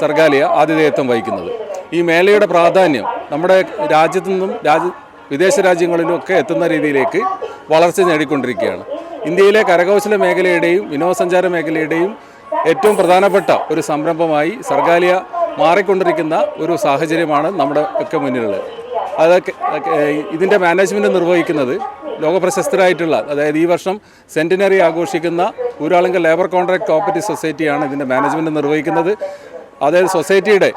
സർഗാലിയ ആതിഥേയത്വം വഹിക്കുന്നത്. ഈ മേളയുടെ പ്രാധാന്യം നമ്മുടെ രാജ്യത്തു നിന്നും വിദേശ രാജ്യങ്ങളിലുമൊക്കെ എത്തുന്ന രീതിയിലേക്ക് വളർച്ച നേടിക്കൊണ്ടിരിക്കുകയാണ്. ഇന്ത്യയിലെ കരകൗശല മേഖലയുടെയും വിനോദസഞ്ചാര മേഖലയുടെയും ഏറ്റവും പ്രധാനപ്പെട്ട ഒരു സംരംഭമായി സർഗാലിയ മാറിക്കൊണ്ടിരിക്കുന്ന ഒരു സാഹചര്യമാണ് നമ്മുടെ ഒക്കെ മുന്നിലുള്ളത്. അതൊക്കെ ഇതിൻ്റെ മാനേജ്മെൻറ്റ് നിർവഹിക്കുന്നത് ലോകപ്രശസ്തരായിട്ടുള്ള, അതായത് ഈ വർഷം സെൻറ്റിനറി ആഘോഷിക്കുന്ന ഊരാളുങ്കൽ ലേബർ കോൺട്രാക്ട് കോപ്പറേറ്റീവ് സൊസൈറ്റിയാണ് ഇതിൻ്റെ മാനേജ്മെൻറ്റ് നിർവഹിക്കുന്നത്. അതായത് സൊസൈറ്റിയുടെ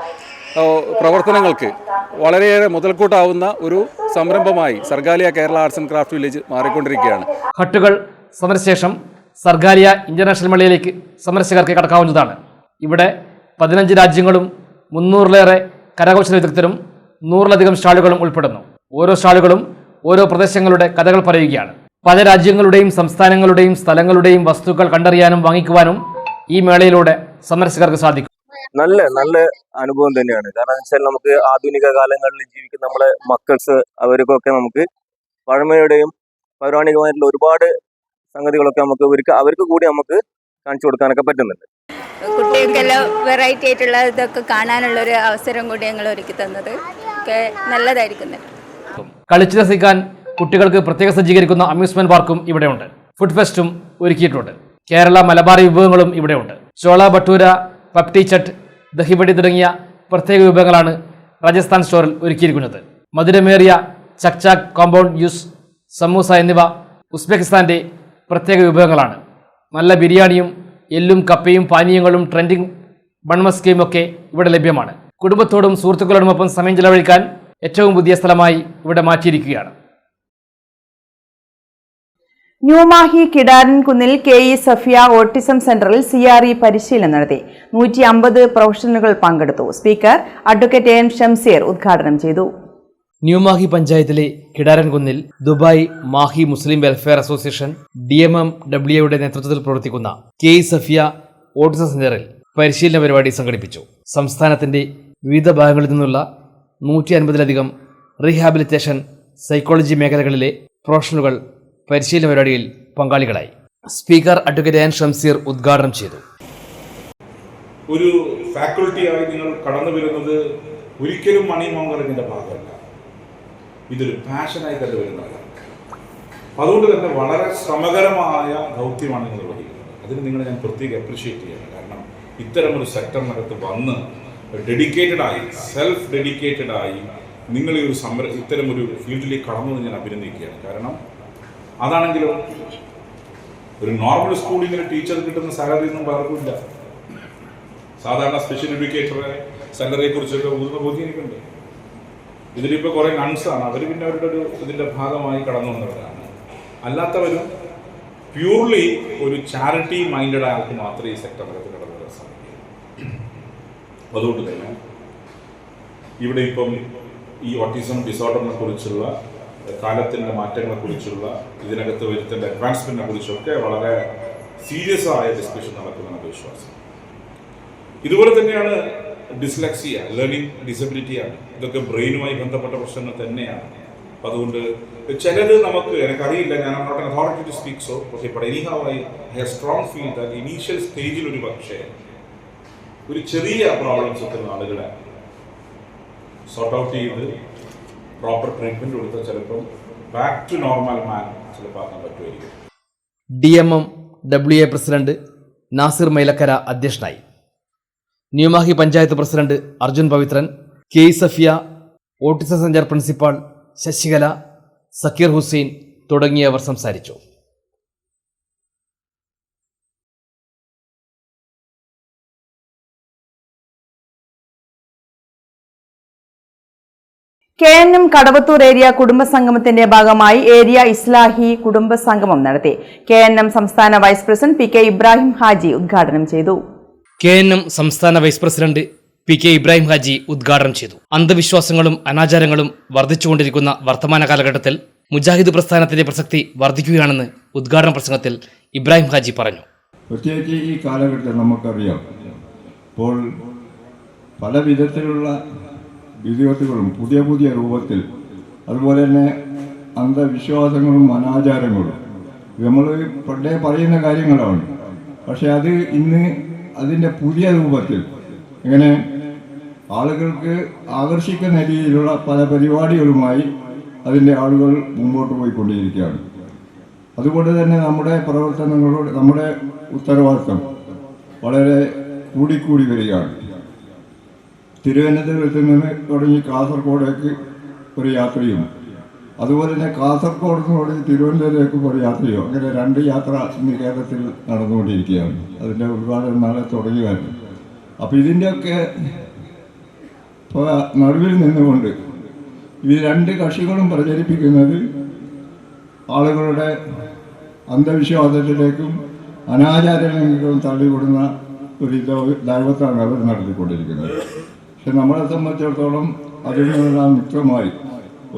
പ്രവർത്തനങ്ങൾക്ക് വളരെയേറെ മുതൽക്കൂട്ടാവുന്ന ഒരു സംരംഭമായി Sargaalaya Kerala arts and craft village മാറിക്കൊണ്ടിരിക്കുകയാണ്. ഹട്ടുകൾ സന്ദർശിച്ച ശേഷം സർഗാലിയ ഇന്റർനാഷണൽ മേളയിലേക്ക് സന്ദർശകർക്ക് കടക്കാവുന്നതാണ്. ഇവിടെ 15 രാജ്യങ്ങളും 300-ലേറെ കരകൗശല വിദഗ്ധരും 100-ലധികം സ്റ്റാളുകളും ഉൾപ്പെടുന്നു. ഓരോ സ്റ്റാളുകളും ഓരോ പ്രദേശങ്ങളുടെ കഥകൾ പറയുകയാണ്. പല രാജ്യങ്ങളുടെയും സംസ്ഥാനങ്ങളുടെയും സ്ഥലങ്ങളുടെയും വസ്തുക്കൾ കണ്ടറിയാനും വാങ്ങിക്കുവാനും ഈ മേളയിലൂടെ സന്ദർശകർക്ക് സാധിക്കും. നല്ല അനുഭവം തന്നെയാണ്. കാരണം വെച്ചാൽ നമുക്ക് ആധുനിക കാലങ്ങളിൽ ജീവിക്കുന്ന നമ്മളെ മക്കൾസ് അവർക്കൊക്കെ നമുക്ക് പഴമയുടെയും പൗരാണികമായിട്ടുള്ള ഒരുപാട് സംഗതികളൊക്കെ നമുക്ക് അവർക്ക് കൂടി നമുക്ക് കാണിച്ചു കൊടുക്കാനൊക്കെ പറ്റുന്നുണ്ട്. കുട്ടികൾക്കെല്ലാം വെറൈറ്റി ആയിട്ടുള്ള ഇതൊക്കെ കാണാനുള്ളൊരു അവസരം കൂടി ഞങ്ങൾ ഒരുക്കി തന്നത് ഒക്കെ നല്ലതായിരിക്കുന്നു. കളിച്ചു രസിക്കാൻ കുട്ടികൾക്ക് പ്രത്യേകം സജ്ജീകരിക്കുന്ന അമ്യൂസ്മെന്റ് പാർക്കും ഇവിടെയുണ്ട്. ഫുഡ് ഫെസ്റ്റും ഒരുക്കിയിട്ടുണ്ട്. കേരള മലബാറി വിഭവങ്ങളും ഇവിടെയുണ്ട്. ചോള ഭട്ടൂര, പപ്ടി ചട്ട്, ദഹിബടി തുടങ്ങിയ പ്രത്യേക വിഭവങ്ങളാണ് രാജസ്ഥാൻ സ്റ്റോറിൽ ഒരുക്കിയിരിക്കുന്നത്. മധുരമേറിയ ചക്ചാക്, കോമ്പൗണ്ട് ജ്യൂസ്, സമൂസ എന്നിവ ഉസ്ബെക്കിസ്ഥാന്റെ പ്രത്യേക വിഭവങ്ങളാണ്. നല്ല ബിരിയാണിയും എല്ലും കപ്പയും പാനീയങ്ങളും ട്രെൻഡിങ് ബൺമസ്കയും ഒക്കെ ഇവിടെ ലഭ്യമാണ്. കുടുംബത്തോടും സുഹൃത്തുക്കളോടുമൊപ്പം സമയം ചെലവഴിക്കാൻ ഏറ്റവും പുതിയ സ്ഥലമായി ഇവിടെ മാറ്റിയിരിക്കുകയാണ്. ന്യൂമാഹി കിടാരൻകുന്നിൽ KE സഫിയ ഓട്ടിസം സെന്ററിൽ CRE പരിശീലനം നടത്തി. 150 പ്രൊഫഷണലുകൾ പങ്കെടുത്തു. സ്പീക്കർ അഡ്വക്കേറ്റ് AM ഷംസീർ ഉദ്ഘാടനം ചെയ്തു. ന്യൂമാഹി പഞ്ചായത്തിലെ കിടാരൻകുന്നിൽ ദുബായ് മാഹി മുസ്ലിം വെൽഫെയർ അസോസിയേഷൻ DMMWയുടെ നേതൃത്വത്തിൽ പ്രവർത്തിക്കുന്ന KE സഫിയ ഓട്ടിസം സെന്ററിൽ പരിശീലന പരിപാടി സംഘടിപ്പിച്ചു. സംസ്ഥാനത്തിന്റെ വിവിധ ഭാഗങ്ങളിൽ നിന്നുള്ള 150-ലധികം റീഹാബിലിറ്റേഷൻ, സൈക്കോളജി മേഖലകളിലെ പ്രൊഫഷണലുകൾ പരിശീലന പരിപാടിയിൽ പങ്കാളികളായി. സ്പീക്കർ അഡ്വക്കേറ്റ് AM ഷംസീർ ഉദ്ഘാടനം ചെയ്തു. ഒരു ഫാക്കൽറ്റിയായി നിങ്ങൾ കടന്നു വരുന്നത് ഒരിക്കലും മണി മോങ്കറിങ്ങിൻ്റെ ഭാഗമല്ല, ഇതൊരു പാഷനായി തന്നെ വരുന്നതാണ്. അതുകൊണ്ട് തന്നെ വളരെ ശ്രമകരമായ ദൗത്യമാണ് നിങ്ങൾ നിർവഹിക്കുന്നത്. അതിന് നിങ്ങളെ ഞാൻ പ്രത്യേകം അപ്രിഷ്യേറ്റ് ചെയ്യണം. കാരണം ഇത്തരമൊരു സെക്ടറിനകത്ത് വന്ന് ഡെഡിക്കേറ്റഡായി, സെൽഫ് ഡെഡിക്കേറ്റഡായി നിങ്ങൾ ഈ ഒരു ഇത്തരം ഒരു ഫീൽഡിലേക്ക് കടന്നു ഞാൻ അഭിനന്ദിക്കുകയാണ്. കാരണം അതാണെങ്കിലോ ഒരു നോർമൽ സ്കൂളിങ്ങിന് ടീച്ചർ കിട്ടുന്ന സാലറി ഒന്നും പലർക്കും ഇല്ല. സാധാരണ സ്പെഷ്യൽ എഡ്യൂക്കേറ്ററെ സാലറിയെ കുറിച്ചൊക്കെ ബോധ്യം എനിക്കുണ്ട്. ഇതിലിപ്പോൾ കുറേ നൺസാണ്, അവർ പിന്നെ അവരുടെ ഒരു ഇതിൻ്റെ ഭാഗമായി കടന്നു വന്നവരാണ്. അല്ലാത്തവരും പ്യൂർലി ഒരു ചാരിറ്റി മൈൻഡഡ് ആൾക്ക് മാത്രമേ ഈ സെക്ടറിനകത്ത് കടന്നു വരാൻ സാധിക്കൂ. അതുകൊണ്ട് തന്നെ ഇവിടെ ഇപ്പം ഈ ഓട്ടിസം ഡിസോർഡറിനെ കുറിച്ചുള്ള കാലത്തിൻ്റെ മാറ്റങ്ങളെക്കുറിച്ചുള്ള ഇതിനകത്ത് വരുത്തേണ്ട അഡ്വാൻസ്മെൻറ്റിനെ കുറിച്ചൊക്കെ വളരെ സീരിയസ് ആയ ഡിസ്കഷൻ നടക്കുമെന്നാണ് വിശ്വാസം. ഇതുപോലെ തന്നെയാണ് ഡിസ്ലെക്സിയ, ലേണിംഗ് ഡിസബിലിറ്റിയാണ്. ഇതൊക്കെ ബ്രെയിനുമായി ബന്ധപ്പെട്ട പ്രശ്നങ്ങൾ തന്നെയാണ്. അപ്പം അതുകൊണ്ട് ചിലത് നമുക്ക് എനിക്കറിയില്ല, ഞാൻ not an authority to speak so, പക്ഷേ ഇപ്പോൾ anyhow I have strong feel that initial സ്റ്റേജിൽ ഒരു പക്ഷേ ഒരു ചെറിയ പ്രോബ്ലംസ് ഒക്കെ ആളുകളെ സോർട്ട് ഔട്ട് ചെയ്ത് പ്രോപ്പർ ട്രീറ്റ്മെൻറ്റ് കൊടുത്താൽ ചിലപ്പോൾ ബാക്ക് ടു നോർമൽ മാൻ ചിലപ്പോൾ ആക്കാൻ പറ്റുമായിരിക്കും. DMM WA president Nasir Mylakkara അധ്യക്ഷനായി. New Mahe panchayat president Arjun Pavithran, K Safiya, autism centre principal Sasikala, Zakir Hussain തുടങ്ങിയവർ സംസാരിച്ചു. KNM കടവത്തൂർ ഏരിയ കുടുംബസംഗമത്തിന്റെ ഭാഗമായി ഏരിയ ഇസ്ലാഹി കുടുംബസംഗമം നടത്തി. KNM സംസ്ഥാന vice president PK Ibrahim Haji ഉദ്ഘാടനം ചെയ്തു. KNM സംസ്ഥാന vice president PK Ibrahim Haji ഉദ്ഘാടനം ചെയ്തു. അന്ധവിശ്വാസങ്ങളും അനാചാരങ്ങളും വർദ്ധിച്ചുകൊണ്ടിരിക്കുന്ന വർത്തമാന കാലഘട്ടത്തിൽ മുജാഹിദ് പ്രസ്ഥാനത്തിന്റെ പ്രസക്തി വർദ്ധിക്കുകയാണെന്ന് ഉദ്ഘാടന പ്രസംഗത്തിൽ ഇബ്രാഹിം ഹാജി പറഞ്ഞു. പ്രത്യേകിച്ച് ഈ കാലഘട്ടത്തിൽ നമുക്കറിയാം, ഇപ്പോൾ പല വിധത്തിലുള്ള വിധിവത്തുകളും പുതിയ പുതിയ രൂപത്തിൽ, അതുപോലെ തന്നെ അന്ധവിശ്വാസങ്ങളും അനാചാരങ്ങളും നമ്മൾ പണ്ടേ പറയുന്ന കാര്യങ്ങളാണ്. പക്ഷെ അത് ഇന്ന് അതിൻ്റെ പുതിയ രൂപത്തിൽ ഇങ്ങനെ ആളുകൾക്ക് ആകർഷിക്കുന്ന രീതിയിലുള്ള പല പരിപാടികളുമായി അതിൻ്റെ ആളുകൾ മുമ്പോട്ട് പോയിക്കൊണ്ടിരിക്കുകയാണ്. അതുകൊണ്ട് തന്നെ നമ്മുടെ പ്രവർത്തനങ്ങളോട് നമ്മുടെ ഉത്തരവാദിത്വം വളരെ കൂടിക്കൂടി വരികയാണ്. തിരുവനന്തപുരത്ത് നിന്ന് തുടങ്ങി കാസർഗോഡേക്ക് ഒരു യാത്രയും, അതുപോലെ തന്നെ കാസർഗോഡ് നിന്ന് തുടങ്ങി തിരുവനന്തപുരത്തേക്കും ഒരു യാത്രയോ, അങ്ങനെ 2 യാത്ര ഇന്ന് കേരളത്തിൽ നടന്നുകൊണ്ടിരിക്കുകയാണ്. അതിൻ്റെ ഉദ്ഘാടനം നാളെ തുടങ്ങിയാണ്. അപ്പോൾ ഇതിൻ്റെയൊക്കെ നടുവിൽ നിന്നുകൊണ്ട് ഈ 2 കക്ഷികളും പ്രചരിപ്പിക്കുന്നത് ആളുകളുടെ അന്ധവിശ്വാസത്തിലേക്കും അനാചാരങ്ങളിലേക്കും തള്ളിവിടുന്ന ഒരു ദൈവത്താണ് അവർ നടത്തിക്കൊണ്ടിരിക്കുന്നത്. പക്ഷെ നമ്മളെ സംബന്ധിച്ചിടത്തോളം അതിൽ നിന്നെല്ലാം മുക്തമായി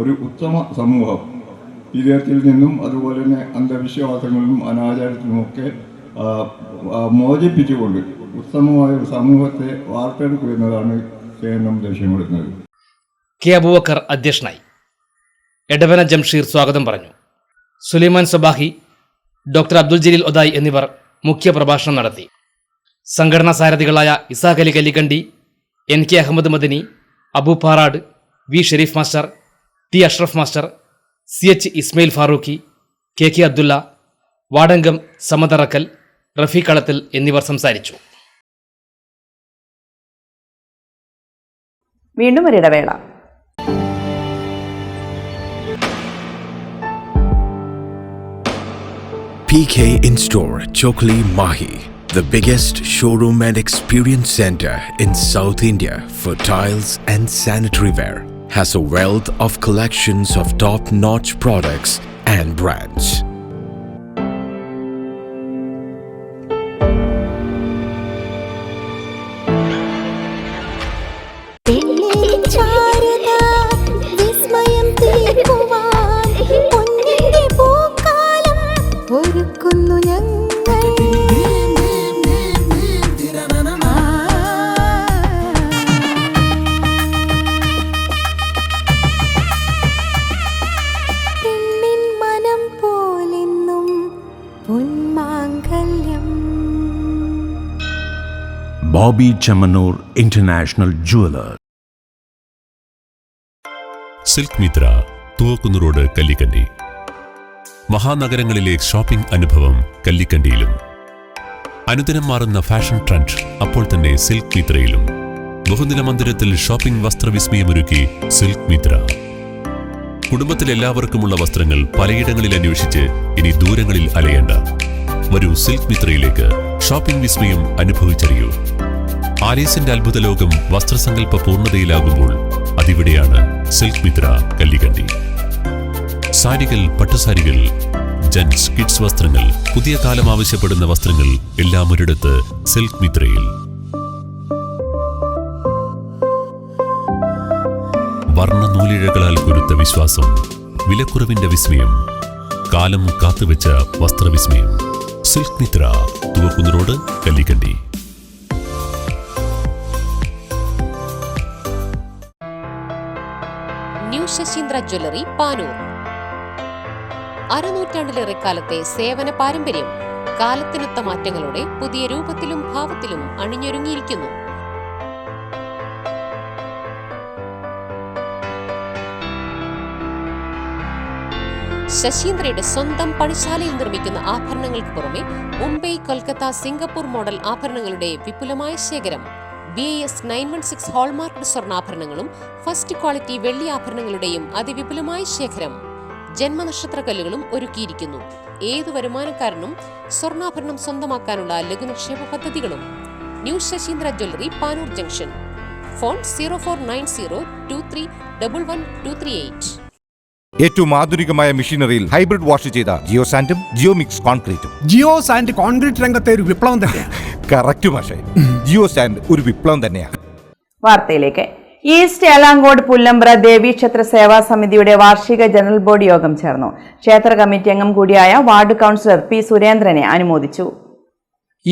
ഒരു ഉത്തമ സമൂഹം വിദേഹത്തിൽ നിന്നും അതുപോലെ തന്നെ അന്ധവിശ്വാസങ്ങളിലും അനാചാരത്തിലുമൊക്കെ മോചിപ്പിച്ചുകൊണ്ട് ഉത്തമമായ ഒരു സമൂഹത്തെ വാർത്തെടുക്കുക എന്നതാണ് KNM ലക്ഷ്യമിടുന്നത്. K അബൂബക്കർ അധ്യക്ഷനായി. എടവന ജംഷീർ സ്വാഗതം പറഞ്ഞു. സുലൈമാൻ സബാഹി, ഡോക്ടർ അബ്ദുൽ ജലീൽ ഒദായി എന്നിവർ മുഖ്യ പ്രഭാഷണം നടത്തി. സംഘടനാ സാരഥികളായ Isaq Ali Kallikandi, NK Ahmed Madani, Abu Parad, V Sharif master, T Ashraf master, CH Ismail Farooqi, KK Abdulla, വാർഡംഗം സമദറക്കൽ, റഫീഖ് കളത്തിൽ എന്നിവർ സംസാരിച്ചു. വീണ്ടും ഒരിടവേള. PK In-Store Chokli Mahi, the biggest showroom and experience center in South India for tiles and sanitary ware, has a wealth of collections of top-notch products and brands. Bobby Chamanur International Jeweler. Silk Mithra, Thuvakkunnu road, Kallikandi. മഹാനഗരങ്ങളിലെ shopping അനുഭവം കല്ലിക്കണ്ടിയിലും. അനുദിനം മാറുന്ന fashion trend അപ്പോൾ തന്നെ silk മിത്രയിലും. ബഹുനില മന്ദിരത്തിൽ shopping വസ്ത്രവിസ്മയമൊരുക്കി silk Mitra. കുടുംബത്തിലെല്ലാവർക്കുമുള്ള വസ്ത്രങ്ങൾ പലയിടങ്ങളിൽ അന്വേഷിച്ച് ഇനി ദൂരങ്ങളിൽ അലയേണ്ട. വരൂ സിൽക്ക് മിത്രയിലേക്ക്. ഷോപ്പിംഗ് വിസ്മയം അനുഭവിച്ചറിയൂ. ആലീസിന്റെ അത്ഭുത ലോകം വസ്ത്രസങ്കല്പ പൂർണ്ണതയിലാകുമ്പോൾ അതിവിടെയാണ് സിൽക്ക് മിത്ര കല്ലിക്കണ്ടി. സാരികൾ, പട്ടുസാരികൾ, ജെന്റ്സ്, കിഡ്സ് വസ്ത്രങ്ങൾ, പുതിയ കാലം ആവശ്യപ്പെടുന്ന വസ്ത്രങ്ങൾ എല്ലാം ഒരിടത്ത് സിൽക്ക് മിത്രയിൽ. വർണ്ണ നൂലിഴകളാൽ കൊരുത്ത വിശ്വാസം, വിലക്കുറവിന്റെ വിസ്മയം, കാലം കാത്തുവെച്ച വസ്ത്രവിസ്മയം. Silk Mithra, Thuvakkunnu road, Kallikandi. New Sasindra jewellery, Panoor. അരനൂറ്റാണ്ടിലേറെ കാലത്തെ സേവന പാരമ്പര്യം കാലത്തിനൊത്ത മാറ്റങ്ങളോടെ പുതിയ രൂപത്തിലും ഭാവത്തിലും അണിഞ്ഞൊരുങ്ങിയിരിക്കുന്നു. ശശീന്ദ്രയുടെ സ്വന്തം പണിശാലയിൽ നിർമ്മിക്കുന്ന ആഭരണങ്ങൾക്ക് പുറമെ മുംബൈ, കൊൽക്കത്ത, സിംഗപ്പൂർ മോഡൽ ആഭരണങ്ങളുടെ വിപുലമായ ശേഖരം. BIS 916 ഹോൾമാർക്ക്ഡ് സ്വർണ്ണാഭരണങ്ങളും ഫസ്റ്റ് ക്വാളിറ്റി വെള്ളി ആഭരണങ്ങളുടെയും അതിവിപുലമായ ശേഖരം. ജന്മനക്ഷത്രക്കല്ലുകളും ഒരുക്കിയിരിക്കുന്നു. ഏതു വരുമാനക്കാരനും സ്വർണ്ണാഭരണം സ്വന്തമാക്കാനുള്ള ലഘുനിക്ഷേപ പദ്ധതികളും. New Sasindra jewellery, Panoor junction. Phone 049023112238. ഏറ്റവും ആധുനികമായ മെഷീനറിയിൽ ഹൈബ്രിഡ് വാഷ് ചെയ്ത ജിയോ സാൻഡും ജിയോ മിക്സ് കോൺക്രീറ്റും. ജിയോ സാൻഡ് കോൺക്രീറ്റ് രംഗത്തെ ഒരു വിപ്ലവം തന്നെയാണ്. കറക്റ്റ് പക്ഷേ ജിയോ സാൻഡ് ഒരു വിപ്ലവം തന്നെയാണ്. വാർത്തയിലേക്ക്. ഈസ്റ്റ് ഏലാങ്കോട് പുല്ലമ്പ്ര ദേവീക്ഷേത്ര സേവാ സമിതിയുടെ വാർഷിക ജനറൽ ബോഡി യോഗം ചേർന്നു. ക്ഷേത്ര കമ്മിറ്റി അംഗം കൂടിയായ വാർഡ് കൗൺസിലർ P. സുരേന്ദ്രനെ അനുമോദിച്ചു.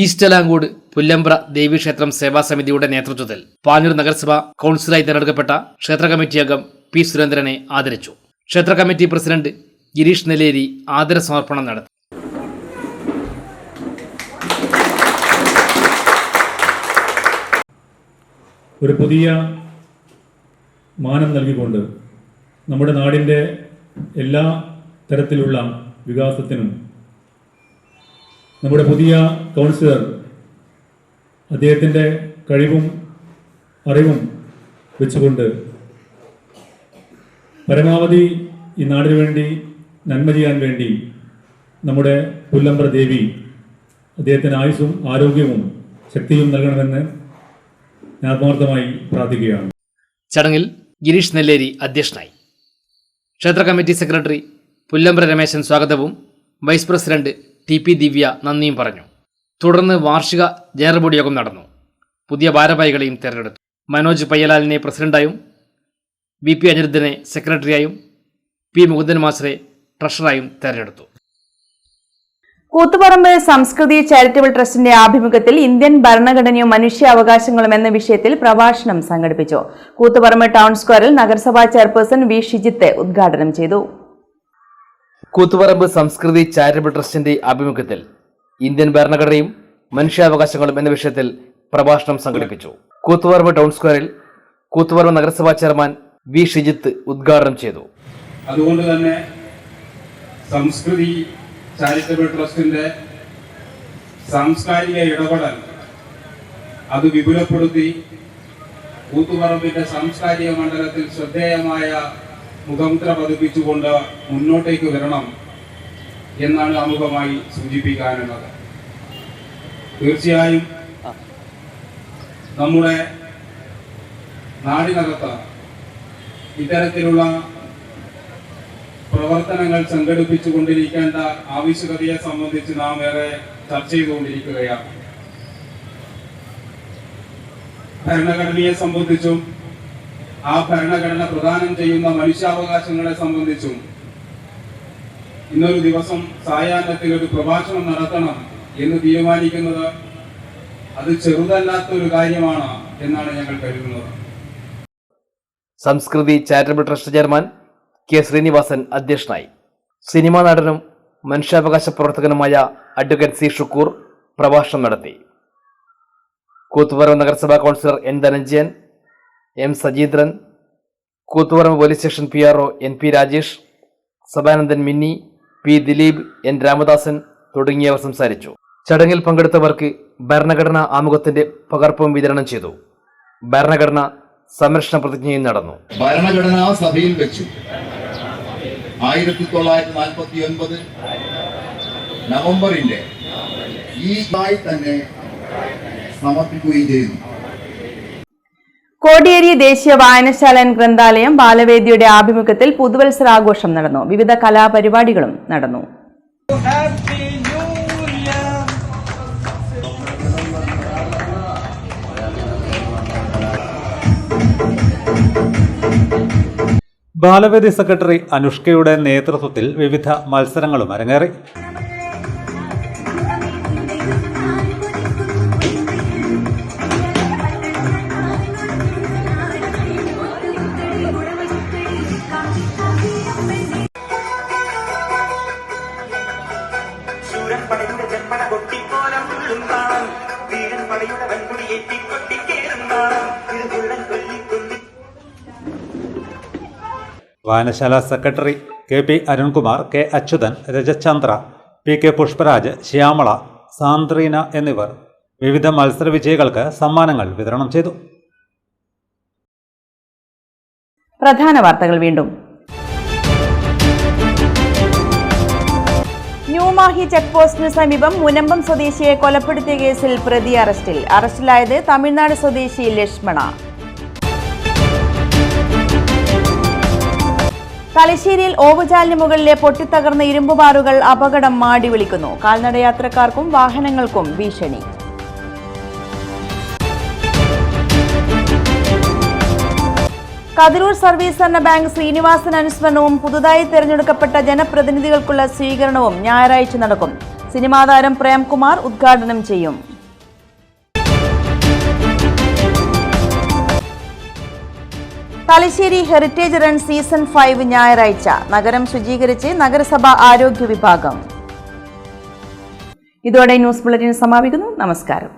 ഈസ്റ്റ് ഏലാങ്കോട് പുല്ലമ്പ്ര ദേവീക്ഷേത്രം സേവാ സമിതിയുടെ നേതൃത്വത്തിൽ പാനൂർ നഗരസഭ കൗൺസിലറായി തിരഞ്ഞെടുക്കപ്പെട്ട ക്ഷേത്ര കമ്മിറ്റി അംഗം P. സുരേന്ദ്രനെ ആദരിച്ചു. ക്ഷേത്ര കമ്മിറ്റി പ്രസിഡന്റ് ഗിരീഷ് നെല്ലേരി ആദര സമർപ്പണം നടത്തി. ഒരു പുതിയ മാനം നൽകിക്കൊണ്ട് നമ്മുടെ നാടിൻ്റെ എല്ലാ തരത്തിലുള്ള വികാസത്തിനും നമ്മുടെ പുതിയ കൗൺസിലർ അദ്ദേഹത്തിൻ്റെ കഴിവും അറിവും വെച്ചുകൊണ്ട് പരമാവധി ഈ നാടിനു വേണ്ടി നന്മ ചെയ്യാൻ വേണ്ടി നമ്മുടെ പുല്ലമ്പ്ര ദേവി അദ്ദേഹത്തിന് ആയുസ്സും ആരോഗ്യവും ശക്തിയും നൽകണമെന്ന് ആത്മാർത്ഥമായി പ്രാർത്ഥിക്കുകയാണ്. ചടങ്ങിൽ ഗിരീഷ് നെല്ലേരി അധ്യക്ഷനായി. ക്ഷേത്ര കമ്മിറ്റി സെക്രട്ടറി പുല്ലമ്പ്ര രമേശൻ സ്വാഗതവും വൈസ് പ്രസിഡന്റ് TP ദിവ്യ നന്ദിയും പറഞ്ഞു. തുടർന്ന് വാർഷിക ജനറൽ ബോഡി യോഗം നടന്നു. പുതിയ ഭാരവാഹികളെയും തെരഞ്ഞെടുത്തു. Manoj പയ്യലാലിനെ പ്രസിഡന്റായും VP അനിരുദ്ധനെ സെക്രട്ടറിയായും P. മുകുന്ദൻ മാസ്റ്ററെ ട്രഷററായും തെരഞ്ഞെടുത്തു. കൂത്തുപറമ്പ് സംസ്കൃതി ചാരിറ്റബിൾ ട്രസ്റ്റിന്റെ ആഭിമുഖ്യത്തിൽ ഇന്ത്യൻ ഭരണഘടനയും മനുഷ്യാവകാശങ്ങളും എന്ന വിഷയത്തിൽ പ്രഭാഷണം സംഘടിപ്പിച്ചു. കൂത്തുപറമ്പ് ടൗൺ സ്ക്വയറിൽ നഗരസഭാ ചെയർപേഴ്സൺ V. ഷിജിത്ത് ഉദ്ഘാടനം ചെയ്തു. കൂത്തുപറമ്പ് സംസ്കൃതി ചാരിറ്റബിൾ ട്രസ്റ്റിന്റെ ആഭിമുഖ്യത്തിൽ ഇന്ത്യൻ ഭരണഘടനയും മനുഷ്യാവകാശങ്ങളും എന്ന വിഷയത്തിൽ പ്രഭാഷണം സംഘടിപ്പിച്ചു. കൂത്തുപറമ്പ് ടൗൺ സ്ക്വയറിൽ കൂത്തുപറമ്പ് നഗരസഭാ ചെയർമാൻ V. ഷിജിത്ത് ഉദ്ഘാടനം ചെയ്തു. അതുകൊണ്ട് തന്നെ സംസ്കൃതി ചാരിറ്റബിൾ ട്രസ്റ്റിന്റെ സാംസ്കാരിക ഇടപെടൽ അത് വിപുലപ്പെടുത്തി കൂത്തുപറമ്പിന്റെ സാംസ്കാരിക മണ്ഡലത്തിൽ ശ്രദ്ധേയമായ മുഖമുദ്ര പതിപ്പിച്ചുകൊണ്ട് മുന്നോട്ടേക്ക് വരണം എന്നാണ് ആമുഖമായി സൂചിപ്പിക്കാനുള്ളത്. തീർച്ചയായും നമ്മുടെ നാടിനകത്ത് ഇത്തരത്തിലുള്ള പ്രവർത്തനങ്ങൾ സംഘടിപ്പിച്ചുകൊണ്ടിരിക്കേണ്ട ആവശ്യകതയെ സംബന്ധിച്ച് നാം ഏറെ ചർച്ച ചെയ്തുകൊണ്ടിരിക്കുകയാണ്. ഭരണഘടനയെ സംബന്ധിച്ചും ആ ഭരണഘടന പ്രദാനം ചെയ്യുന്ന മനുഷ്യാവകാശങ്ങളെ സംബന്ധിച്ചും ഇന്നൊരു ദിവസം സായാഹ്നത്തിൽ ഒരു പ്രഭാഷണം നടത്തണം എന്ന് തീരുമാനിക്കുന്നത് അത് ചെറുതല്ലാത്തൊരു കാര്യമാണ് എന്നാണ് ഞങ്ങൾ കരുതുന്നത്. Samskriti charitable trust chairman K. Sreenivasan അധ്യക്ഷനായി. സിനിമാ നടനും മനുഷ്യാവകാശ പ്രവർത്തകനുമായ അഡ്വക്കേറ്റ് C. ഷുക്കൂർ പ്രഭാഷണം നടത്തി. കൂത്തുപറമ്പ് നഗരസഭാ councillor N. Dhananjayan, M. Sajeendran, Koothuparamba police station PRO NP Rajesh, Sabanandan Minni, P. Dileep, N. Ramadasan തുടങ്ങിയവർ സംസാരിച്ചു. ചടങ്ങിൽ പങ്കെടുത്തവർക്ക് ഭരണഘടനാ ആമുഖത്തിന്റെ പകർപ്പും വിതരണം ചെയ്തു. ഭരണഘടന സംരക്ഷണ പ്രതിജ്ഞയും നടന്നു. ഭരണഘടനാ സഭയിൽ വെച്ചു 1949 നവംബറിന്റെ തന്നെ സമർപ്പിക്കുകയും ചെയ്യുന്നു. കോടിയേരി ദേശീയ വായനശാല ഗ്രന്ഥാലയം ബാലവേദിയുടെ ആഭിമുഖ്യത്തിൽ പുതുവത്സരാഘോഷം നടന്നു. വിവിധ കലാപരിപാടികളും നടന്നു. ബാലവേദി സെക്രട്ടറി അനുഷ്കയുടെ നേതൃത്വത്തിൽ വിവിധ മത്സരങ്ങളും അരങ്ങേറി. വായനശാല secretary KP Arunkumar, K Achuthan, Rajachandra, PK Pushparaj, Shyamala, Sandrina എന്നിവർ വിവിധ മത്സര വിജയികൾക്ക് സമ്മാനങ്ങൾ വിതരണം ചെയ്തു. പ്രധാന വാർത്തകൾ വീണ്ടും. ന്യൂമാഹി ചെക്ക് പോസ്റ്റിന് സമീപം മുനമ്പം സ്വദേശിയെ കൊലപ്പെടുത്തിയ കേസിൽ പ്രതി അറസ്റ്റിൽ. അറസ്റ്റിലായത് തമിഴ്നാട് സ്വദേശി ലക്ഷ്മണ. തലശ്ശേരിയിൽ ഓവുചാലിന് മുകളിലെ പൊട്ടിത്തകർന്ന ഇരുമ്പുപാറുകൾ അപകടം മാടി വിളിക്കുന്നു. കാൽനടയാത്രക്കാർക്കും വാഹനങ്ങൾക്കും ഭീഷണി. കതിരൂർ സർവീസ് സഹകരണ ബാങ്ക് ശ്രീനിവാസൻ അനുസ്മരണവും പുതുതായി തെരഞ്ഞെടുക്കപ്പെട്ട ജനപ്രതിനിധികൾക്കുള്ള സ്വീകരണവും ഞായറാഴ്ച നടക്കും. സിനിമാ താരം പ്രേംകുമാർ ഉദ്ഘാടനം ചെയ്യും. തലശ്ശേരി ഹെറിറ്റേജ് റൺ സീസൺ 5 ഞായറാഴ്ച. നഗരം ശുചീകരിച്ച് നഗരസഭ ആരോഗ്യ വിഭാഗം. ഇതോടെ ന്യൂസ് ബുള്ളറ്റിൻ സമാപിക്കുന്നു. നമസ്കാരം.